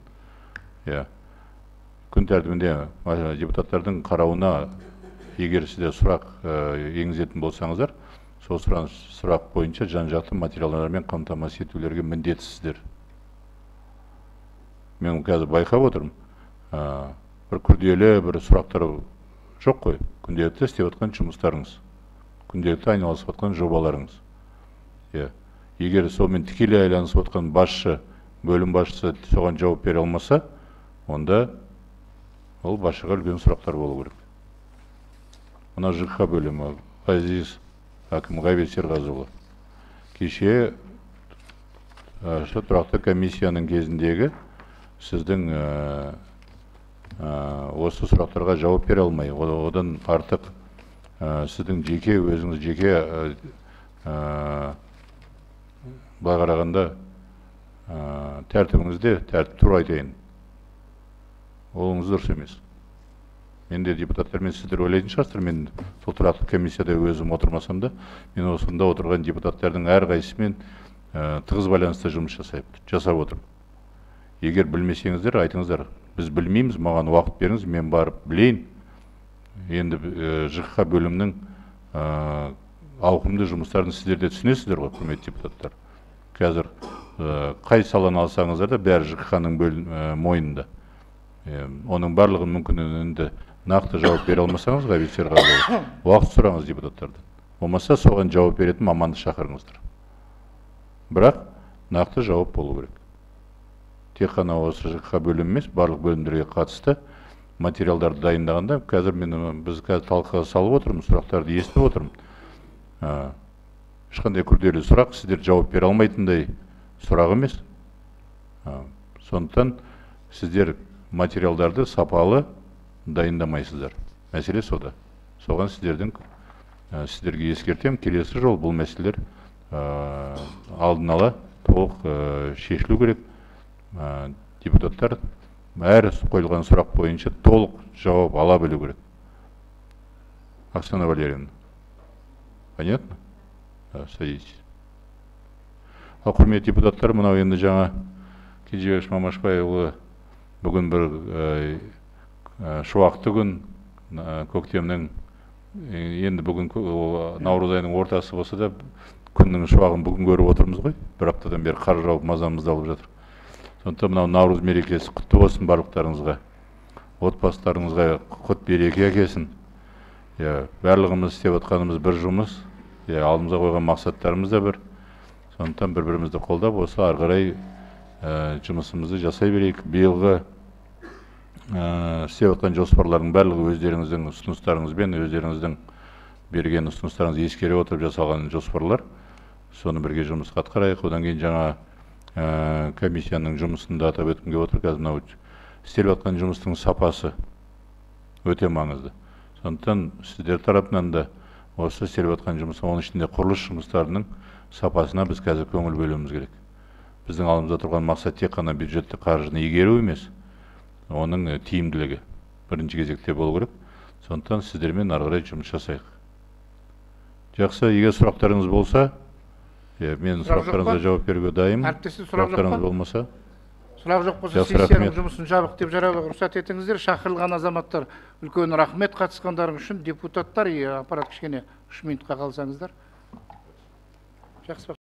Күн тәртібінде депутаттардың қарауына егер сізде сұрақ енгізетін болсаңыздар, сол сұрақ бойынша жан-жақты материалдармен қамтамасыз етулерге міндетсіздер. Мен қазір байқап отырмын, бір күрделі бір сұрақтар жоқ қой. Күнделікті істеп отқан жұмыстарыңыз, күнделікті айналысып отқан жобаларыңыз. Егер сонымен тікелей айланысып отқан басшы, бөлім басшысы соған жауап бере алмаса, онда ол басшыға үлкен сұрақтар болу керек. Мына ЖКХ бөлімі, Ғазиз әкім Ғабит Серғазыұлы, кеше тұрақты комиссияның кезіндегі сіздің осы сұрақтарға жауап бере алмай, одан артық сіздің жеке, өзіңіз жеке былай қарағанда тәртібіңізде тәртіп тура айтайын. Олыңыз дұрыс емес. Мен де депутаттармен сіздер ойлайтын шығарсыздар, мен сол тұрақты комиссияда өзім отырмасам да, мен осында отырған депутаттардың әрқайсысымен тығыз байланыста жұмыс жасап отырмын. Егер білмесеңіздер, айтыңыздар, біз білмейміз, маған уақыт беріңіз, мен барып білейін. Енді ЖКХ бөлімнің ауқымды жұмыстарын сіздер де түсінесіздер ғой, құрметті депутаттар. Қазір қай саланы алсаңыздар да бәрі ЖКХ-ның мойнында. Оның барлығын мүмкіндігінде нақты жауап бере алмасаңыз, Ғабит Серғазыұлы, уақыт сұраңыз депутаттардан. Болмаса соған жауап беретін маманды шақырыңыздар. Бірақ нақты жауап болу керек. Тек қана осы ЖКХ бөлім емес, барлық бөлімдерге қатысты материалдарды дайындағанда, қазір біз талқыға салып отырмыз, сұрақтарды естіп отырмын. Ешқандай күрделі сұрақ, сіздер жауап бере алмайтындай сұрақ емес. Сондықтан сіздер материалдарды сапалы дайындамайсыздар. Мәселе сода. Соған сіздерге ескертем, келесі жол бұл мәселелер алдын ала толық шешілу керек. Депутаттар әр қойылған сұрақ бойынша толық жауап ала білу керек. Оксана Валерьевна, понятно? Садитесь. Құрметті депутаттар, мынау енді жаңа Кенжебек Мамашбайұлы бүгін бір шуақты күн, көктемнің Енді бүгін наурыз айының ортасы болса да күннің шуағын бүгін көріп отырмыз ғой. Бір аптадан бері қар жауып мазамызды алып жатыр. Сондықтан мынау наурыз мерекесі құтты болсын барлықтарыңызға. Отбасыларыңызға құт береке әкелсін. Барлығымыз істеп отқанымыз бір жұмыс, алдымызға қойған мақсаттарымыз да бір. Сондықтан бір-бірімізді қолдап, осы ары қарай жұмысымызды жасай берейік. Биылғы істеп отқан жоспарлардың барлығы өздеріңіздің ұсыныстарыңызбен, өздеріңіздің берген ұсыныстарыңызды ескере отырып жасалған жоспарлар. Соны бірге жұмысқа атқарайық. Одан кейін жаңа комиссияның жұмысында атап өткім келіп отыр. Қазір мынау істеліп жатқан жұмыстың сапасы өте маңызды. Сондықтан сіздер тарапынан да осы істеліп жатқан жұмыс, оның ішінде құрылыс жұмыстарының сапасына біз қазір көңіл бөлуіміз керек. Біздің алдымызда тұрған мақсат тек қана бюджеттік қаржыны игеру емес, оның тиімділігі бірінші кезекте болу керек. Сондықтан сіздермен ары қарай жұмыс жасайық. Жақсы, егер сұрақтарыңыз болса, мен сұрақтарыңызға жауап беруге дайынмын. Сұрақтарыңыз болмаса? Сұрақ жоқ болса, сессияның жұмысын жабық деп жариялауға рұқсат етіңіздер. Шақырылған азаматтар үлкен рахмет қатысқандарың үшін. Депутаттар аппарат кішкене 3 минутқа қалсаңыздар. Жақсы.